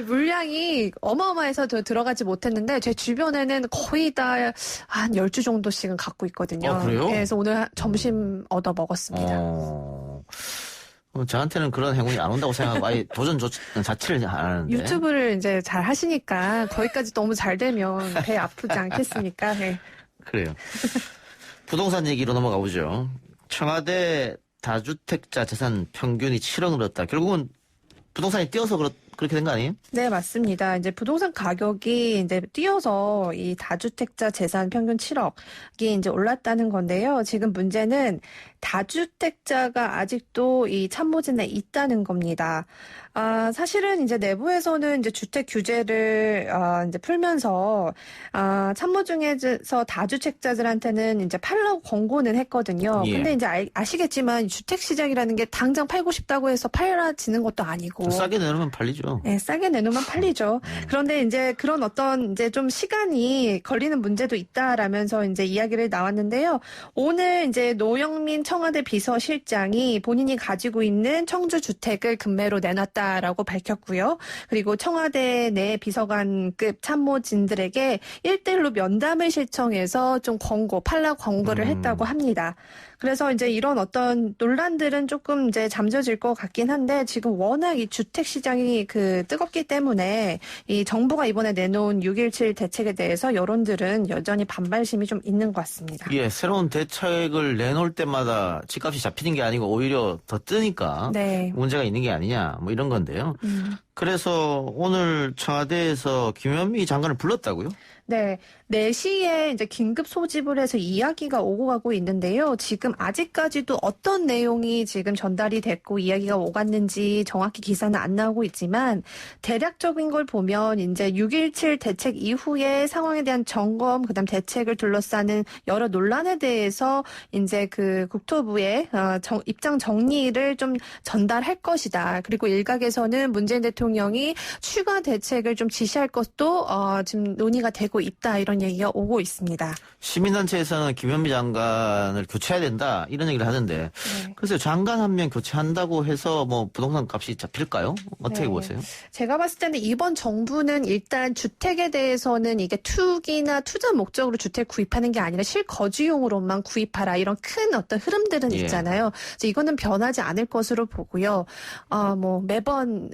L: 물량이 어마어마해서 들어가지 못했는데 제 주변에는 거의 다 한 10주 정도씩은 갖고 있거든요.
C: 그래요?
L: 네, 그래서 오늘 점심 얻어 먹었습니다.
C: 저한테는 그런 행운이 안 온다고 생각하고 아예 도전 자체를 안 하는데.
L: 유튜브를 이제 잘 하시니까 거기까지 너무 잘 되면 배 아프지 않겠습니까? 네.
C: 그래요. 부동산 얘기로 넘어가 보죠. 청와대 다주택자 재산 평균이 7억 늘었다. 결국은 부동산이 뛰어서 그렇게 된 거 아니에요?
L: 네, 맞습니다. 이제 부동산 가격이 이제 뛰어서 이 다주택자 재산 평균 7억이 이제 올랐다는 건데요. 지금 문제는 다주택자가 아직도 이 참모진에 있다는 겁니다. 사실은 이제 내부에서는 이제 주택 규제를 이제 풀면서 참모 중에서 다주택자들한테는 이제 팔라고 권고는 했거든요.
C: 예.
L: 근데 이제 아시겠지만 주택 시장이라는 게 당장 팔고 싶다고 해서 팔아지는 것도 아니고
C: 싸게 내놓으면 팔리죠.
L: 네, 싸게 내놓으면 팔리죠. 그런데 이제 그런 어떤 이제 좀 시간이 걸리는 문제도 있다라면서 이제 이야기를 나왔는데요. 오늘 이제 노영민 청와대 비서실장이 본인이 가지고 있는 청주 주택을 금매로 내놨다라고 밝혔고요. 그리고 청와대 내 비서관급 참모진들에게 1대1로 면담을 신청해서 좀 팔라 권고를 했다고 합니다. 그래서 이제 이런 어떤 논란들은 조금 이제 잠재질 것 같긴 한데 지금 워낙 이 주택 시장이 뜨겁기 때문에 이 정부가 이번에 내놓은 6.17 대책에 대해서 여론들은 여전히 반발심이 좀 있는 것 같습니다.
C: 예, 새로운 대책을 내놓을 때마다 집값이 잡히는 게 아니고 오히려 더 뜨니까
L: 네.
C: 문제가 있는 게 아니냐 뭐 이런 건데요. 그래서 오늘 청와대에서 김현미 장관을 불렀다고요?
L: 네, 4시에 이제 긴급 소집을 해서 이야기가 오고 가고 있는데요. 지금 아직까지도 어떤 내용이 지금 전달이 됐고 이야기가 오갔는지 정확히 기사는 안 나오고 있지만 대략적인 걸 보면 이제 6.17 대책 이후의 상황에 대한 점검, 그다음 대책을 둘러싸는 여러 논란에 대해서 이제 국토부의 입장 정리를 좀 전달할 것이다. 그리고 일각에서는 문재인 대통령이 추가 대책을 좀 지시할 것도 지금 논의가 되고 있다. 이런 얘기가 오고 있습니다.
C: 시민단체에서는 김현미 장관을 교체해야 된다 이런 얘기를 하던데
L: 네.
C: 글쎄요 장관 한 명 교체한다고 해서 뭐 부동산 값이 잡힐까요? 어떻게
L: 네.
C: 보세요?
L: 제가 봤을 때는 이번 정부는 일단 주택에 대해서는 이게 투기나 투자 목적으로 주택 구입하는 게 아니라 실거주용으로만 구입하라 이런 큰 어떤 흐름들은
C: 예.
L: 있잖아요. 그래서 이거는 변하지 않을 것으로 보고요. 뭐 매번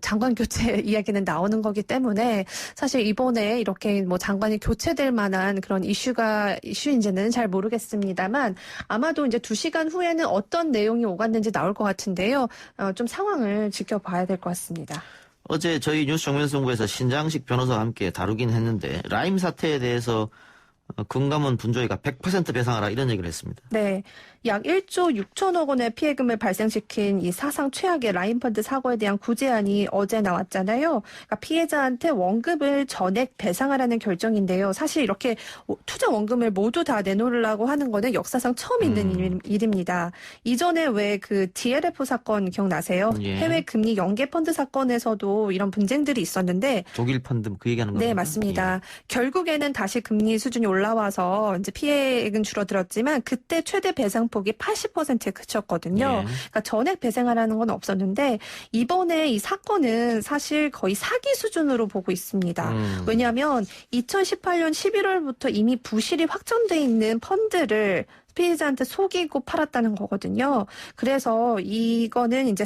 L: 장관 교체 이야기는 나오는 거기 때문에 사실 이번에 이렇게 뭐 장관이 교체될 만한 그런 이슈인지는 잘 모르겠습니다만 아마도 이제 2시간 후에는 어떤 내용이 오갔는지 나올 것 같은데요. 좀 상황을 지켜봐야 될 것 같습니다.
C: 어제 저희 뉴스 정면승부에서 신장식 변호사와 함께 다루긴 했는데 라임 사태에 대해서 금감원 분조회가 100% 배상하라 이런 얘기를 했습니다.
L: 네. 약 1조 6천억 원의 피해금을 발생시킨 이 사상 최악의 라인펀드 사고에 대한 구제안이 어제 나왔잖아요. 그러니까 피해자한테 원금을 전액 배상하라는 결정인데요. 사실 이렇게 투자 원금을 모두 다 내놓으려고 하는 거는 역사상 처음 있는 일입니다. 이전에 왜 그 DLF 사건 기억나세요?
C: 예.
L: 해외 금리 연계 펀드 사건에서도 이런 분쟁들이 있었는데
C: 독일 펀드 그 얘기하는 겁니다.
L: 네, 맞습니다. 결국에는 다시 금리 수준이 올라와서 이제 피해액은 줄어들었지만 그때 최대 배상폭이 80%에 그쳤거든요.
C: 예.
L: 그러니까 전액 배상하라는 건 없었는데 이번에 이 사건은 사실 거의 사기 수준으로 보고 있습니다. 왜냐하면 2018년 11월부터 이미 부실이 확정돼 있는 펀드를 피해자한테 속이고 팔았다는 거거든요. 그래서 이거는 이제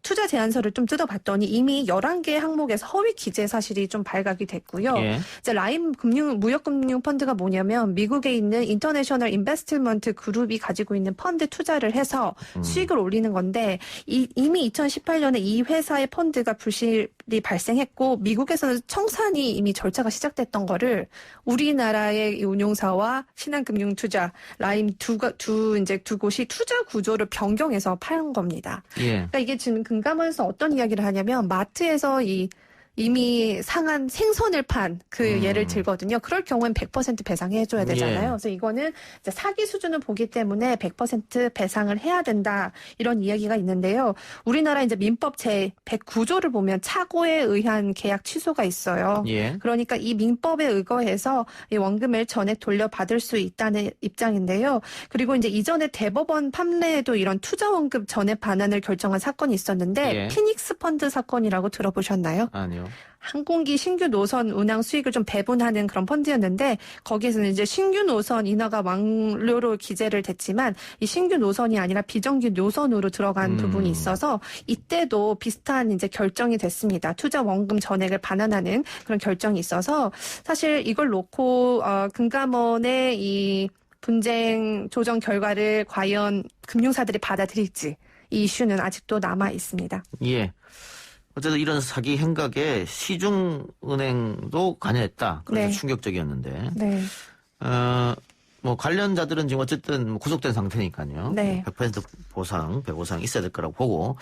L: 투자 제안서를 좀 뜯어봤더니 이미 11개 항목에서 허위 기재 사실이 좀 발각이 됐고요.
C: 예.
L: 이제 라임 무역금융 펀드가 뭐냐면 미국에 있는 인터내셔널 인베스트먼트 그룹이 가지고 있는 펀드 투자를 해서 수익을 올리는 건데 이미 2018년에 이 회사의 펀드가 부실이 발생했고 미국에서는 청산이 이미 절차가 시작됐던 거를 우리나라의 운용사와 신한금융투자 라임 두 곳이 투자 구조를 변경해서 파는 겁니다.
C: 예.
L: 그러니까 이게 지금 금감원에서 어떤 이야기를 하냐면 마트에서 이미 상한 생선을 판 그 예를 들거든요. 그럴 경우엔 100% 배상해줘야 되잖아요.
C: 예.
L: 그래서 이거는 이제 사기 수준을 보기 때문에 100% 배상을 해야 된다 이런 이야기가 있는데요. 우리나라 이제 민법 제 109조를 보면 착오에 의한 계약 취소가 있어요.
C: 예.
L: 그러니까 이 민법에 의거해서 이 원금을 전액 돌려받을 수 있다는 입장인데요. 그리고 이제 이전에 대법원 판례에도 이런 투자 원금 전액 반환을 결정한 사건이 있었는데
C: 예.
L: 피닉스 펀드 사건이라고 들어보셨나요?
C: 아니요.
L: 항공기 신규 노선 운항 수익을 좀 배분하는 그런 펀드였는데 거기에서는 이제 신규 노선 인하가 완료로 기재를 됐지만 이 신규 노선이 아니라 비정규 노선으로 들어간 부분이 있어서 이때도 비슷한 이제 결정이 됐습니다. 투자 원금 전액을 반환하는 그런 결정이 있어서 사실 이걸 놓고 금감원의 이 분쟁 조정 결과를 과연 금융사들이 받아들일지 이 이슈는 아직도 남아 있습니다.
C: 예. 어쨌든 이런 사기 행각에 시중은행도 관여했다. 그래서
L: 네.
C: 충격적이었는데.
L: 네.
C: 뭐 관련자들은 지금 어쨌든 구속된 상태니까요.
L: 네.
C: 100% 보상, 배보상 있어야 될 거라고 보고.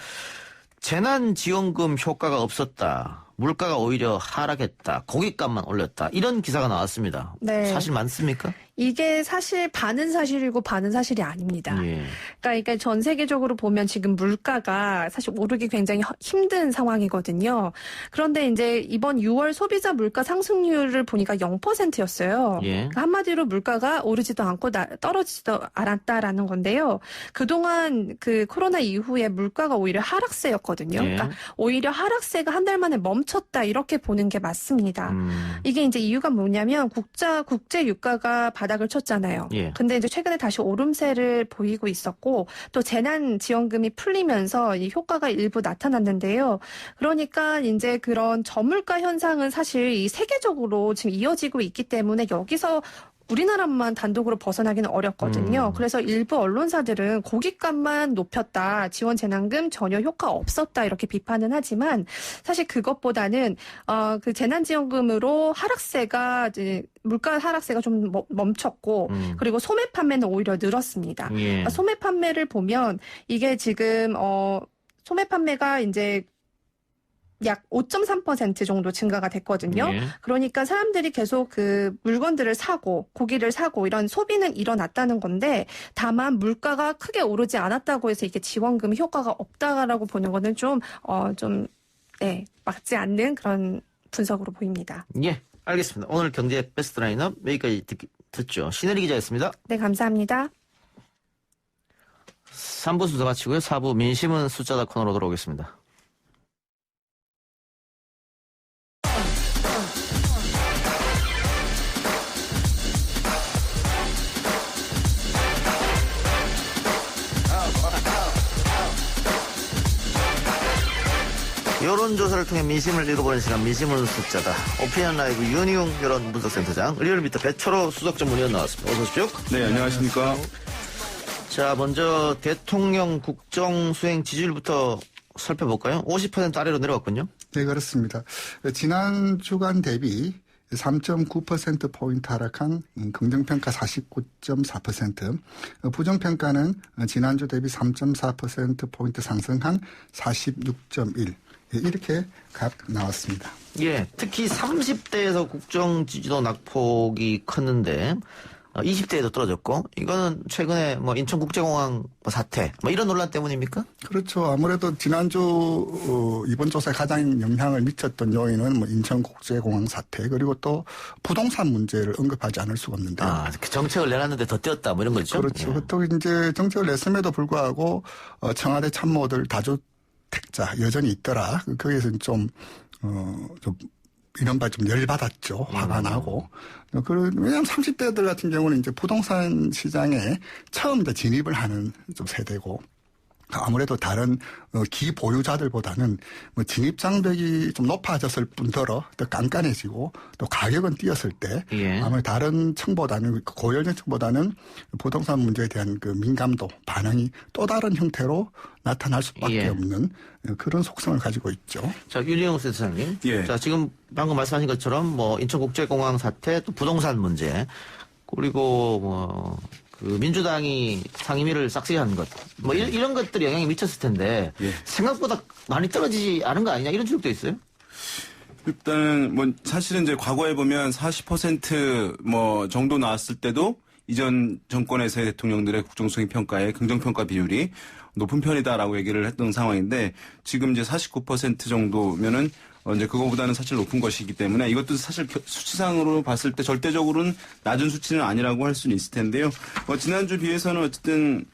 C: 재난지원금 효과가 없었다. 물가가 오히려 하락했다. 고깃값만 올렸다. 이런 기사가 나왔습니다.
L: 네.
C: 사실 많습니까?
L: 이게 사실 반은 사실이고 반은 사실이 아닙니다.
C: 예.
L: 그러니까 전 세계적으로 보면 지금 물가가 사실 오르기 굉장히 힘든 상황이거든요. 그런데 이제 이번 6월 소비자 물가 상승률을 보니까 0%였어요.
C: 예.
L: 한마디로 물가가 오르지도 않고 떨어지지도 않았다라는 건데요. 그동안 그 코로나 이후에 물가가 오히려 하락세였거든요.
C: 예.
L: 그러니까 오히려 하락세가 한 달 만에 멈췄다 이렇게 보는 게 맞습니다. 이게 이제 이유가 뭐냐면 국제 유가가 바닥을 쳤잖아요.
C: 예.
L: 근데 이제 최근에 다시 오름세를 보이고 있었고 또 재난지원금이 풀리면서 이 효과가 일부 나타났는데요. 그러니까 이제 그런 저물가 현상은 사실 이 세계적으로 지금 이어지고 있기 때문에 여기서 우리나라만 단독으로 벗어나기는 어렵거든요. 그래서 일부 언론사들은 고깃값만 높였다, 지원 재난금 전혀 효과 없었다 이렇게 비판은 하지만 사실 그것보다는 그 재난지원금으로 하락세가 이제 물가 하락세가 좀 멈췄고 그리고 소매 판매는 오히려 늘었습니다.
C: 예.
L: 그러니까 소매 판매를 보면 이게 지금 소매 판매가 이제 약 5.3% 정도 증가가 됐거든요.
C: 예.
L: 그러니까 사람들이 계속 그 물건들을 사고 고기를 사고 이런 소비는 일어났다는 건데 다만 물가가 크게 오르지 않았다고 해서 이게 지원금 효과가 없다라고 보는 거는 좀 맞지 않는 그런 분석으로 보입니다.
C: 예. 알겠습니다. 오늘 경제 베스트 라인업 여기까지 듣죠. 신혜리 기자였습니다.
L: 네, 감사합니다.
C: 3부 순서 마치고요. 4부 민심은 숫자다 코너로 돌아오겠습니다. 여론조사를 통해 민심을 읽어보는 시간 민심은 숫자다. 오피니언 라이브 윤희용 여론 분석센터장, 리얼미터 배철호 수석 전문위원 나왔습니다. 어서 오십시오.
M: 네, 안녕하십니까.
C: 자, 먼저 대통령 국정 수행 지지율부터 살펴볼까요? 50% 아래로 내려갔군요.
N: 네, 그렇습니다. 지난 주간 대비
M: 3.9%포인트 하락한 긍정평가 49.4%, 부정평가는 지난주 대비 3.4%포인트 상승한 46.1%. 이렇게 각 나왔습니다.
C: 예, 특히 30대에서 국정 지지도 낙폭이 컸는데 20대에도 떨어졌고 이거는 최근에 뭐 인천국제공항 사태 뭐 이런 논란 때문입니까?
M: 그렇죠. 아무래도 지난주 이번 조사에 가장 영향을 미쳤던 요인은 뭐 인천국제공항 사태 그리고 또 부동산 문제를 언급하지 않을 수가 없는데요.
C: 아, 그 정책을 내놨는데 더 뛰었다 뭐 이런 거죠?
M: 그렇죠.
C: 예.
M: 또 이제 정책을 냈음에도 불구하고 청와대 참모들 다주택자 여전히 있더라. 거기에서 좀 이른바 좀 열받았죠. 화가 나고. 왜냐하면 30대들 같은 경우는 이제 부동산 시장에 처음 이제 진입을 하는 좀 세대고, 아무래도 다른 기보유자들보다는 뭐 진입 장벽이 좀 높아졌을 뿐더러 더 깐깐해지고 또 가격은 뛰었을 때 아무래도 다른 층보다는 고연령층보다는 부동산 문제에 대한 그 민감도 반응이 또 다른 형태로 나타날 수밖에 없는 그런 속성을 가지고 있죠.
C: 자, 윤희영 센터장님.
N: 예.
C: 자, 지금 방금 말씀하신 것처럼 뭐 인천국제공항 사태 또 부동산 문제 그리고 뭐 그 민주당이 상임위를 싹쓸이한 것, 뭐 이런 것들이 영향이 미쳤을 텐데 생각보다 많이 떨어지지 않은 거 아니냐 이런 지적도 있어요.
N: 일단은 뭐 사실은 이제 과거에 보면 40% 뭐 정도 나왔을 때도 이전 정권에서의 대통령들의 국정수행 평가에 긍정평가 비율이 높은 편이다라고 얘기를 했던 상황인데 지금 이제 49% 정도면은 이제 그거보다는 사실 높은 것이기 때문에 이것도 사실 수치상으로 봤을 때 절대적으로는 낮은 수치는 아니라고 할 수는 있을 텐데요. 지난주 비해서는 어쨌든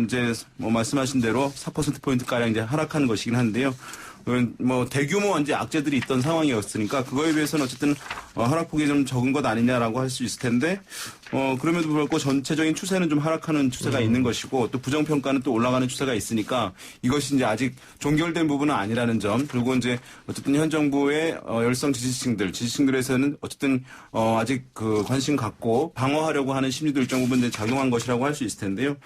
N: 이제 뭐 말씀하신 대로 4%포인트 가량 이제 하락한 것이긴 한데요. 뭐 대규모 이제 악재들이 있던 상황이었으니까 그거에 비해서는 어쨌든 하락폭이 좀 적은 것 아니냐라고 할 수 있을 텐데 그럼에도 불구하고 전체적인 추세는 좀 하락하는 추세가 있는 것이고 또 부정평가는 또 올라가는 추세가 있으니까 이것이 이제 아직 종결된 부분은 아니라는 점 그리고 이제 어쨌든 현 정부의 열성 지지층들에서는 어쨌든 아직 그 관심 갖고 방어하려고 하는 심리도 일정 부분 이제 작용한 것이라고 할 수 있을 텐데요.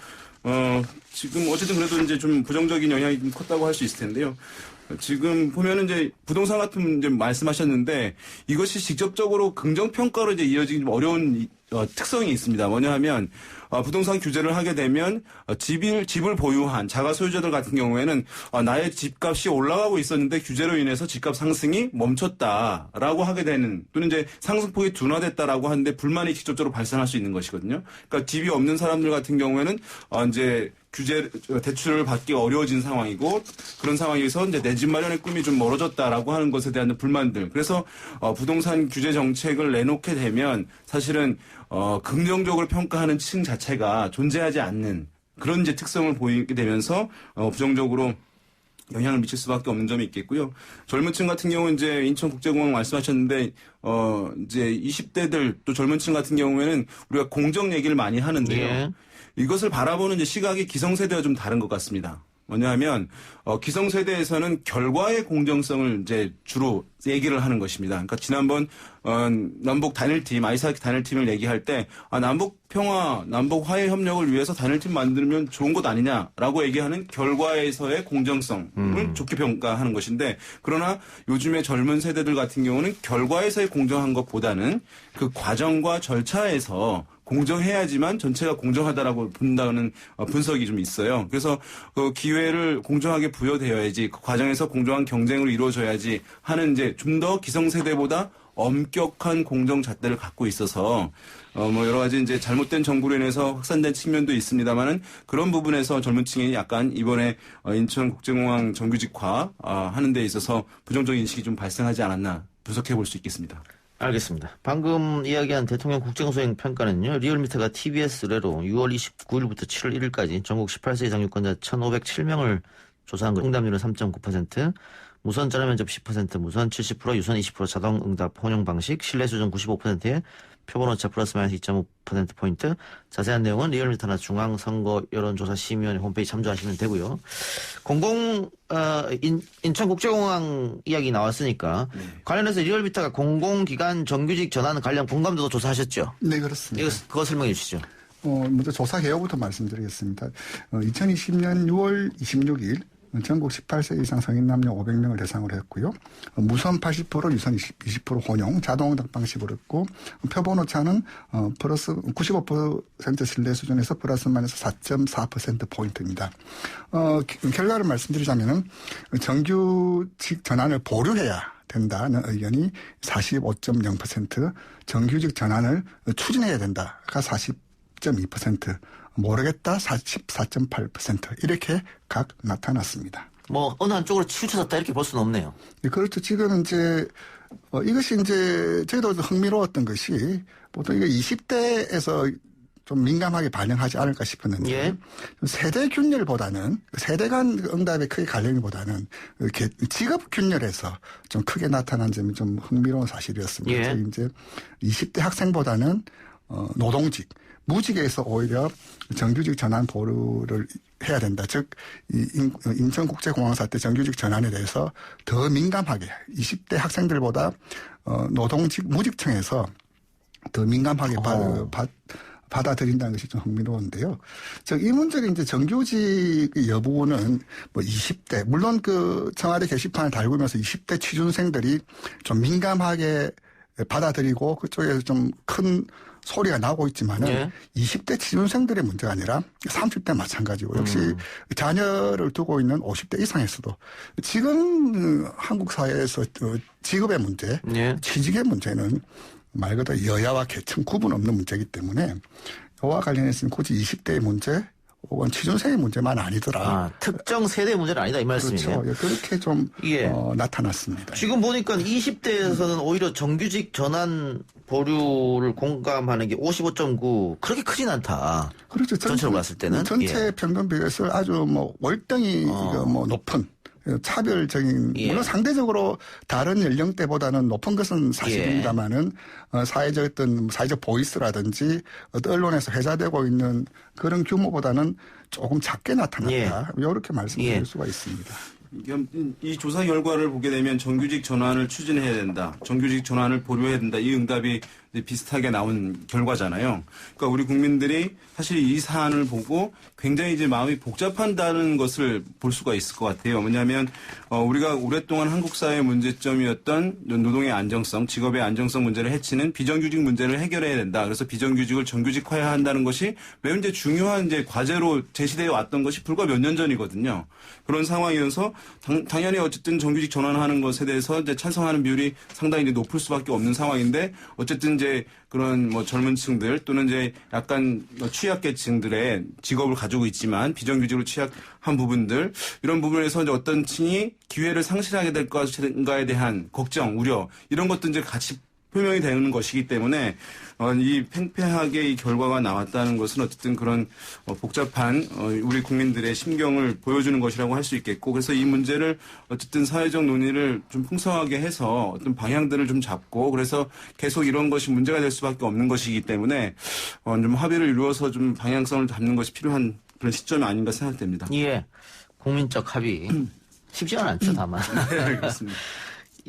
N: 지금 어쨌든 그래도 이제 좀 부정적인 영향이 좀 컸다고 할 수 있을 텐데요. 지금 보면은 이제 부동산 같은 문제 말씀하셨는데 이것이 직접적으로 긍정평가로 이제 이어지기 좀 어려운 특성이 있습니다. 뭐냐 하면 부동산 규제를 하게 되면 집을 보유한 자가 소유자들 같은 경우에는 나의 집값이 올라가고 있었는데 규제로 인해서 집값 상승이 멈췄다라고 하게 되는 또는 이제 상승폭이 둔화됐다라고 하는데 불만이 직접적으로 발생할 수 있는 것이거든요. 그러니까 집이 없는 사람들 같은 경우에는 이제 대출을 받기 어려워진 상황이고 그런 상황에서 이제 내 집 마련의 꿈이 좀 멀어졌다라고 하는 것에 대한 불만들. 그래서 부동산 규제 정책을 내놓게 되면 사실은 긍정적으로 평가하는 층 자체가 존재하지 않는 그런 이제 특성을 보이게 되면서 부정적으로 영향을 미칠 수밖에 없는 점이 있겠고요. 젊은 층 같은 경우는 이제 인천국제공항 말씀하셨는데 이제 20대들 또 젊은 층 같은 경우에는 우리가 공정 얘기를 많이 하는데요. 이것을 바라보는 이제 시각이 기성세대와 좀 다른 것 같습니다. 뭐냐하면 기성세대에서는 결과의 공정성을 이제 주로 얘기를 하는 것입니다. 그러니까 지난번 남북 단일팀, 아이스하키 단일팀을 얘기할 때 남북 평화, 남북 화해 협력을 위해서 단일팀 만들면 좋은 것 아니냐라고 얘기하는 결과에서의 공정성을 좋게 평가하는 것인데 그러나 요즘의 젊은 세대들 같은 경우는 결과에서의 공정한 것보다는 그 과정과 절차에서 공정해야지만 전체가 공정하다라고 본다는 분석이 좀 있어요. 그래서 그 기회를 공정하게 부여되어야지 그 과정에서 공정한 경쟁으로 이루어져야지 하는 이제 좀 더 기성세대보다 엄격한 공정 잣대를 갖고 있어서 뭐 여러 가지 이제 잘못된 정보로 인해서 확산된 측면도 있습니다만은 그런 부분에서 젊은 층이 약간 이번에 인천국제공항 정규직화 하는 데 있어서 부정적인 인식이 좀 발생하지 않았나 분석해 볼 수 있겠습니다.
C: 알겠습니다. 방금 이야기한 대통령 국정수행 평가는요. 리얼미터가 TBS 의뢰로 6월 29일부터 7월 1일까지 전국 18세 이상 유권자 1,507명을 조사한 거 응답률은 3.9%, 무선 전화 면접 10%, 무선 70%, 유선 20%, 자동 응답 혼용 방식, 신뢰 수준 95%에 표본오차 플러스 마이너스 2.5%포인트. 자세한 내용은 리얼미터나 중앙선거 여론조사심의위원회 홈페이지 참조하시면 되고요. 인천국제공항 이야기 나왔으니까 관련해서 리얼미터가 공공기관 정규직 전환 관련 공감도도 조사하셨죠?
M: 네, 그렇습니다.
C: 그거 설명해 주시죠.
M: 먼저 조사 개요부터 말씀드리겠습니다. 2020년 6월 26일 전국 18세 이상 성인 남녀 500명을 대상으로 했고요. 무선 80%, 유선 20% 혼용, 자동응답 방식으로 했고 표본 오차는 플러스 95% 신뢰 수준에서 플러스 마이너스 4.4%포인트입니다. 결과를 말씀드리자면은 정규직 전환을 보류해야 된다는 의견이 45.0%, 정규직 전환을 추진해야 된다가 40.2%, 모르겠다 44.8% 이렇게 각 나타났습니다.
C: 뭐 어느 한쪽으로 치우쳐졌다 이렇게 볼 수는 없네요.
M: 네, 그렇죠. 지금 이제 이것이 이제 저희도 흥미로웠던 것이 보통 이게 20대에서 좀 민감하게 반영하지 않을까 싶었는데
C: 예.
M: 세대 균열보다는 세대 간 응답에 크게 갈리기보다는 이렇게 직업 균열에서 좀 크게 나타난 점이 좀 흥미로운 사실이었습니다.
C: 예.
M: 이제 20대 학생보다는 노동직 무직에서 오히려 정규직 전환 보류를 해야 된다. 즉 인천국제공항 사태 정규직 전환에 대해서 더 민감하게 20대 학생들보다 노동직 무직층에서 더 민감하게 받아들인다는 것이 좀 흥미로운데요. 이 문제가 이제 정규직 여부는 뭐 20대 물론 그 청와대 게시판을 달구면서 20대 취준생들이 좀 민감하게 받아들이고 그쪽에서 좀 큰 소리가 나오고 있지만은
C: 예.
M: 20대 취준생들의 문제가 아니라 30대 마찬가지고 역시 자녀를 두고 있는 50대 이상에서도 지금 한국 사회에서 직업의 문제,
C: 예.
M: 취직의 문제는 말 그대로 여야와 계층 구분 없는 문제이기 때문에 이와 관련해서는 굳이 20대의 문제 혹은 취준생의 문제만 아니더라.
C: 특정 세대 문제는 아니다 이 말씀이네요.
M: 그렇죠. 그렇게 좀
C: 예.
M: 나타났습니다.
C: 지금 보니까 20대에서는 오히려 정규직 전환 보류를 공감하는 게 55.9 그렇게 크진 않다.
M: 그렇죠.
C: 전체로 봤을 때는
M: 전체
C: 예.
M: 평균 비율에서 아주 뭐 월등히 높은 차별적인
C: 예.
M: 물론 상대적으로 다른 연령대보다는 높은 것은 사실입니다만은 사회적 보이스라든지 어떤 언론에서 회자되고 있는 그런 규모보다는 조금 작게 나타났다.
C: 예.
M: 이렇게 말씀드릴
N: 예.
M: 수가 있습니다.
N: 이 조사 결과를 보게 되면 정규직 전환을 추진해야 된다. 정규직 전환을 보류해야 된다. 이 응답이 비슷하게 나온 결과잖아요. 그러니까 우리 국민들이 사실 이 사안을 보고 굉장히 이제 마음이 복잡한다는 것을 볼 수가 있을 것 같아요. 뭐냐면 우리가 오랫동안 한국 사회의 문제점이었던 노동의 안정성, 직업의 안정성 문제를 해치는 비정규직 문제를 해결해야 된다. 그래서 비정규직을 정규직화해야 한다는 것이 매우 이제 중요한 이제 과제로 제시되어 왔던 것이 불과 몇 년 전이거든요. 그런 상황이어서 당연히 어쨌든 정규직 전환하는 것에 대해서 이제 찬성하는 비율이 상당히 이제 높을 수밖에 없는 상황인데 어쨌든 이제 그런 뭐 젊은 층들 또는 이제 약간 취약계층들의 직업을 가지고 있지만 비정규직으로 취약한 부분들 이런 부분에서 이제 어떤 층이 기회를 상실하게 될 것인가에 대한 걱정, 우려 이런 것도 이제 같이 표명이 되는 것이기 때문에 이 팽팽하게 이 결과가 나왔다는 것은 어쨌든 그런 복잡한 우리 국민들의 심경을 보여주는 것이라고 할 수 있겠고 그래서 이 문제를 어쨌든 사회적 논의를 좀 풍성하게 해서 어떤 방향들을 좀 잡고 그래서 계속 이런 것이 문제가 될 수밖에 없는 것이기 때문에 좀 합의를 이루어서 좀 방향성을 잡는 것이 필요한 그런 시점이 아닌가 생각됩니다.
C: 예, 국민적 합의 쉽지는 않죠 다만.
N: 네, 그렇습니다.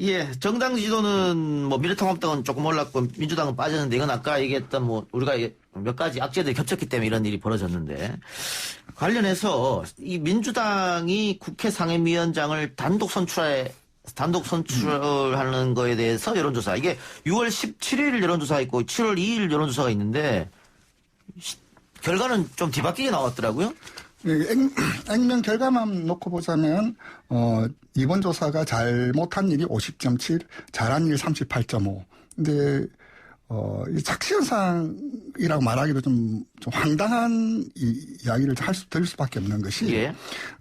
C: 예, 정당 지도는 뭐 미래통합당은 조금 올랐고 민주당은 빠졌는데 이건 아까 얘기했던 뭐 우리가 몇 가지 악재들이 겹쳤기 때문에 이런 일이 벌어졌는데 관련해서 이 민주당이 국회 상임위원장을 단독 선출하는 거에 대해서 여론조사 이게 6월 17일 여론조사가 있고 7월 2일 여론조사가 있는데 결과는 좀 뒤바뀌게 나왔더라고요.
M: 액면 결과만 놓고 보자면 이번 조사가 잘못한 일이 50.7, 잘한 일 38.5. 근데 이 착시현상이라고 말하기도 좀 황당한 이야기를 들을 수밖에 없는 것이
C: 예.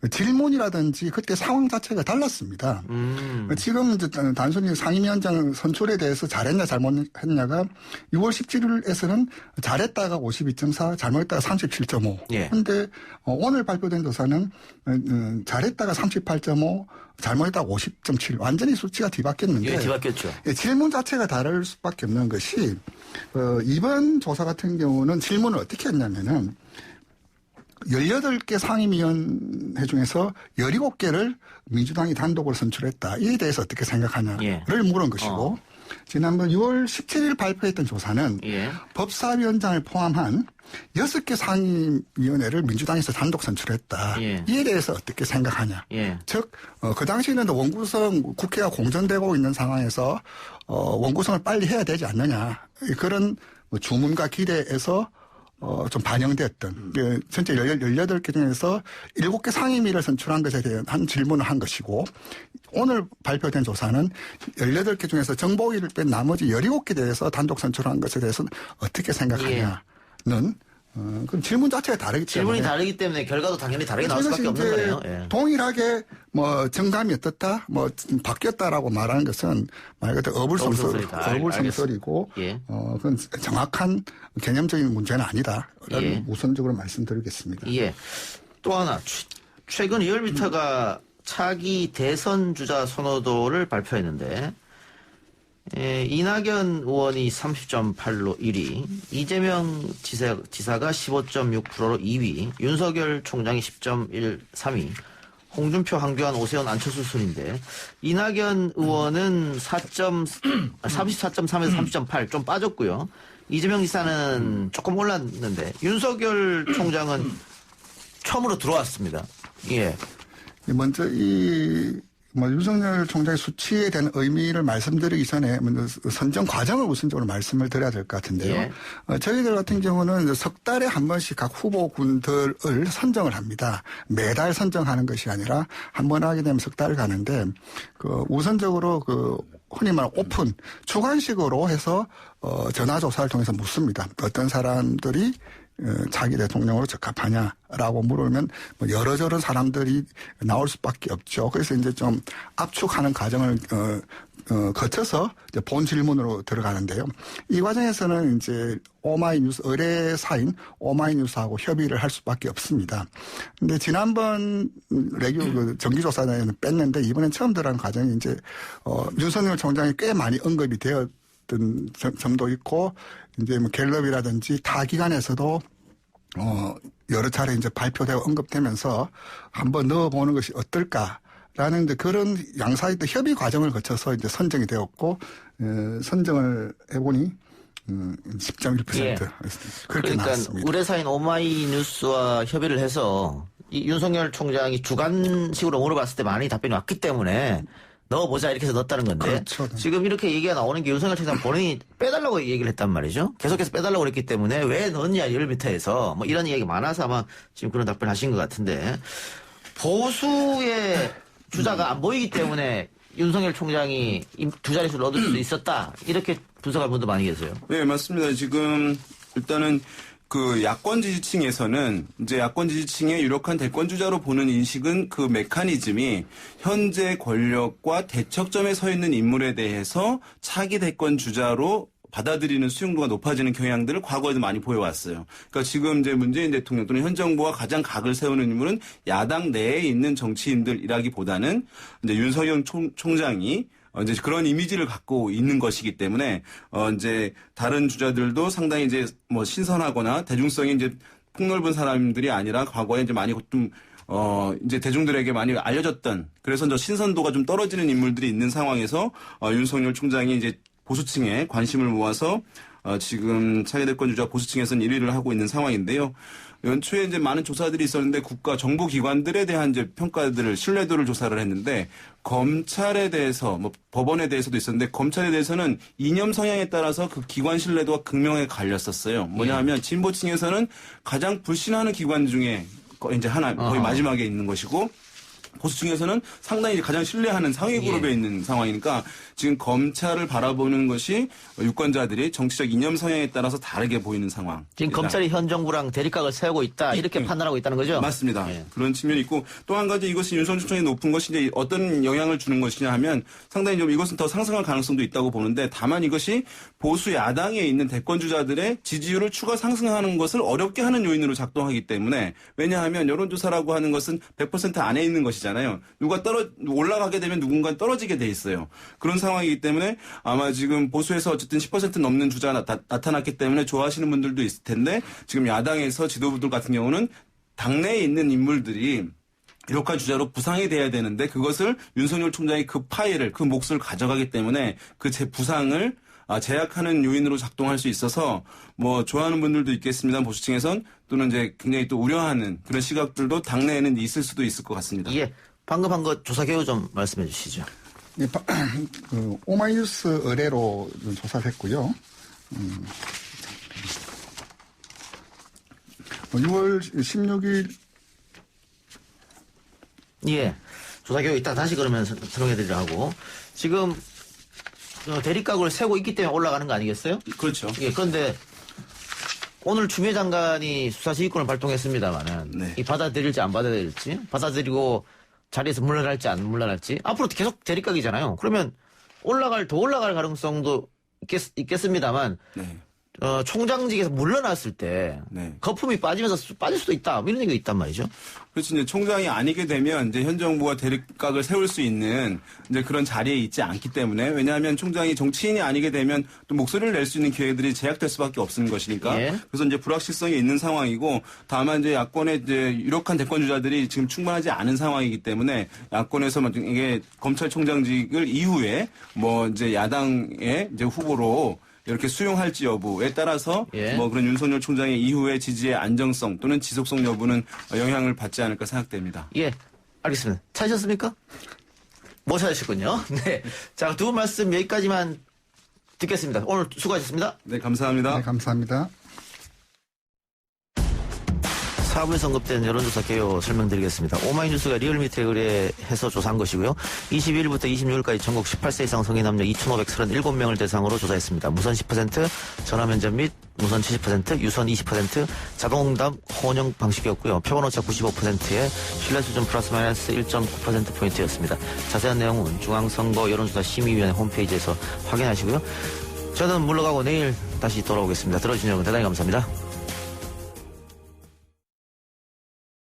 M: 질문이라든지 그때 상황 자체가 달랐습니다. 지금 이제 단순히 상임위원장 선출에 대해서 잘했냐 잘못했냐가 6월 17일에서는 잘했다가 52.4, 잘못했다가 37.5.
C: 예.
M: 근데 오늘 발표된 조사는 잘했다가 38.5, 잘못했다가 50.7. 완전히 수치가 뒤바뀌었는데.
C: 예, 뒤바뀌었죠.
M: 질문 자체가 다를 수밖에 없는 것이 이번 조사 같은 경우는 질문을 어떻게 했냐면은 18개 상임위원회 중에서 17개를 민주당이 단독으로 선출했다. 이에 대해서 어떻게 생각하냐를 물은 것이고 지난번 6월 17일 발표했던 조사는
C: 예.
M: 법사위원장을 포함한 6개 상임위원회를 민주당에서 단독 선출했다.
C: 예.
M: 이에 대해서 어떻게 생각하냐.
C: 예.
M: 즉, 그 당시에는 원구성 국회가 공전되고 있는 상황에서 원구성을 빨리 해야 되지 않느냐. 그런 주문과 기대에서 좀 반영되었던 전체 18개 중에서 7개 상임위를 선출한 것에 대한 한 질문을 한 것이고 오늘 발표된 조사는 18개 중에서 정보위를 뺀 나머지 17개 대해서 단독 선출한 것에 대해서는 어떻게 생각하냐는 그 질문 자체가 다르기 때문에
C: 질문이 다르기 때문에 결과도 당연히 다르게 나올 수밖에 없는 거네요. 예.
M: 동일하게 뭐 정감이 어떻다, 뭐 바뀌었다라고 말하는 것은 말 그대로 어불성설이고,
C: 예.
M: 그건 정확한 개념적인 문제는 아니다.
C: 예.
M: 우선적으로 말씀드리겠습니다.
C: 예. 또 하나 최근 리얼미터가 차기 대선 주자 선호도를 발표했는데. 이낙연 의원이 30.8로 1위, 이재명 지사가 15.6%로 2위, 윤석열 총장이 10.1, 3위, 홍준표, 황교안, 오세훈, 안철수 순인데 이낙연 의원은 34.3에서 30.8 좀 빠졌고요. 이재명 지사는 조금 올랐는데 윤석열 총장은 처음으로 들어왔습니다. 예.
M: 먼저 윤석열 총장의 수치에 대한 의미를 말씀드리기 전에 선정 과정을 우선적으로 말씀을 드려야 될 것 같은데요.
C: 예.
M: 저희들 같은 경우는 석 달에 한 번씩 각 후보군들을 선정을 합니다. 매달 선정하는 것이 아니라 한 번 하게 되면 석 달 가는데 우선적으로 흔히 말하는 오픈 주관식으로 해서 전화조사를 통해서 묻습니다. 어떤 사람들이 차기 대통령으로 적합하냐라고 물으면 여러저러 사람들이 나올 수밖에 없죠. 그래서 이제 좀 압축하는 과정을 거쳐서 이제 본 질문으로 들어가는데요. 이 과정에서는 이제 오마이뉴스 의뢰사인 오마이뉴스하고 협의를 할 수밖에 없습니다. 근데 지난번 정기조사에는 뺐는데 이번엔 처음 들어간 과정이 이제 윤석열 총장이 꽤 많이 언급이 되었던 점도 있고 이제 갤럽이라든지 타 기관에서도 여러 차례 이제 발표되고 언급되면서 한번 넣어보는 것이 어떨까라는 이제 그런 양사의 협의 과정을 거쳐서 이제 선정이 되었고 선정을 해보니 10.1%
C: 예.
M: 그렇게
C: 그러니까
M: 나왔습니다.
C: 의뢰사인 오마이뉴스와 협의를 해서 이 윤석열 총장이 주관식으로 물어봤을 때 많이 답변이 왔기 때문에 넣어보자 이렇게 해서 넣었다는 건데
M: 그렇죠.
C: 지금 이렇게 얘기가 나오는 게 윤석열 총장 본인이 빼달라고 얘기를 했단 말이죠. 계속해서 빼달라고 그랬기 때문에 왜 넣었냐 리얼미터에서 뭐 이런 이야기 많아서 아마 지금 그런 답변 하신 것 같은데 보수의 주자가 안 보이기 때문에 윤석열 총장이 두 자릿수를 얻을 수도 있었다 이렇게 분석할 분도 많이 계세요.
N: 네, 맞습니다. 지금 일단은 야권 지지층에서는 이제 야권 지지층의 유력한 대권 주자로 보는 인식은 그 메커니즘이 현재 권력과 대척점에 서 있는 인물에 대해서 차기 대권 주자로 받아들이는 수용도가 높아지는 경향들을 과거에도 많이 보여왔어요. 그러니까 지금 이제 문재인 대통령 또는 현 정부와 가장 각을 세우는 인물은 야당 내에 있는 정치인들이라기보다는 이제 윤석열 총장이 이제 그런 이미지를 갖고 있는 것이기 때문에 이제 다른 주자들도 상당히 이제 뭐 신선하거나 대중성이 이제 폭넓은 사람들이 아니라 과거에 이제 많이 좀 이제 대중들에게 많이 알려졌던 그래서 저 신선도가 좀 떨어지는 인물들이 있는 상황에서 윤석열 총장이 이제 보수층에 관심을 모아서 지금 차기 대권 주자 보수층에서는 1위를 하고 있는 상황인데요. 연초에 이제 많은 조사들이 있었는데 국가 정보기관들에 대한 이제 평가들을 신뢰도를 조사를 했는데 검찰에 대해서 뭐 법원에 대해서도 있었는데 검찰에 대해서는 이념 성향에 따라서 그 기관 신뢰도가 극명하게 갈렸었어요. 뭐냐하면 진보층에서는 가장 불신하는 기관 중에 이제 하나 거의 마지막에 있는 것이고 보수층에서는 상당히 가장 신뢰하는 상위 그룹에 있는 상황이니까 지금 검찰을 바라보는 것이 유권자들이 정치적 이념 성향에 따라서 다르게 보이는 상황.
C: 지금 검찰이 현 정부랑 대립각을 세우고 있다 이렇게 판단하고 있다는 거죠?
N: 맞습니다. 그런 측면이 있고 또 한 가지 이것이 윤석열 총장이 높은 것이 이제 어떤 영향을 주는 것이냐 하면 상당히 좀 이것은 더 상승할 가능성도 있다고 보는데 다만 이것이 보수 야당에 있는 대권 주자들의 지지율을 추가 상승하는 것을 어렵게 하는 요인으로 작동하기 때문에 왜냐하면 여론조사라고 하는 것은 100% 안에 있는 것이잖아요. 누가 올라가게 되면 누군가 떨어지게 돼 있어요. 그런 상황이기 때문에 아마 지금 보수에서 어쨌든 10% 넘는 주자가 나타났기 때문에 좋아하시는 분들도 있을 텐데 지금 야당에서 지도부들 같은 경우는 당내에 있는 인물들이 유력한 주자로 부상이 돼야 되는데 그것을 윤석열 총장이 그 파일을 그 몫을 가져가기 때문에 그 부상을 제약하는 요인으로 작동할 수 있어서 뭐 좋아하는 분들도 있겠습니다. 보수층에선 또는 이제 굉장히 또 우려하는 그런 시각들도 당내에는 있을 수도 있을 것 같습니다.
C: 예. 방금 한 거 조사 결과 좀 말씀해 주시죠.
M: 예, 그 오마이뉴스 의뢰로 조사를 했고요. 6월 16일
C: 예. 조사 결과 이따 다시 그러면 설명해 드리려 하고 지금 대립각을 세고 있기 때문에 올라가는 거 아니겠어요?
N: 그렇죠.
C: 예. 그런데 오늘 추미애 장관이 수사지휘권을 발동했습니다만은
N: 네.
C: 이 받아들일지 안 받아들일지 받아들이고 자리에서 물러날지 안 물러날지 앞으로 계속 대립각이잖아요. 그러면 더 올라갈 가능성도 있겠습니다만
N: 네.
C: 총장직에서 물러났을 때
N: 네.
C: 거품이 빠지면서 빠질 수도 있다. 이런 얘기가 있단 말이죠.
N: 그렇죠. 이제 총장이 아니게 되면 이제 현 정부가 대립각을 세울 수 있는 이제 그런 자리에 있지 않기 때문에 왜냐하면 총장이 정치인이 아니게 되면 또 목소리를 낼 수 있는 기회들이 제약될 수밖에 없는 것이니까.
C: 예.
N: 그래서 이제 불확실성이 있는 상황이고 다만 이제 야권의 이제 유력한 대권 주자들이 지금 충분하지 않은 상황이기 때문에 야권에서 만약에 검찰총장직을 이후에 뭐 이제 야당의 이제 후보로 이렇게 수용할지 여부에 따라서
C: 예.
N: 뭐 그런 윤석열 총장의 이후의 지지의 안정성 또는 지속성 여부는 영향을 받지 않을까 생각됩니다.
C: 예, 알겠습니다. 찾으셨습니까? 못 찾으셨군요. 네. 자, 두 분 말씀 여기까지만 듣겠습니다. 오늘 수고하셨습니다.
N: 네, 감사합니다.
M: 네, 감사합니다.
C: 4부에 언급된 여론조사 개요 설명드리겠습니다. 오마이뉴스가 리얼미터에 의뢰해서 조사한 것이고요. 22일부터 26일까지 전국 18세 이상 성인 남녀 2,537명을 대상으로 조사했습니다. 무선 10%, 전화 면접 및 무선 70%, 유선 20%, 자동응답 혼용 방식이었고요. 표본오차 95%에 신뢰수준 플러스 마이너스 1.9%포인트였습니다. 자세한 내용은 중앙선거 여론조사 심의위원회 홈페이지에서 확인하시고요. 저는 물러가고 내일 다시 돌아오겠습니다. 들어주신 여러분 대단히 감사합니다.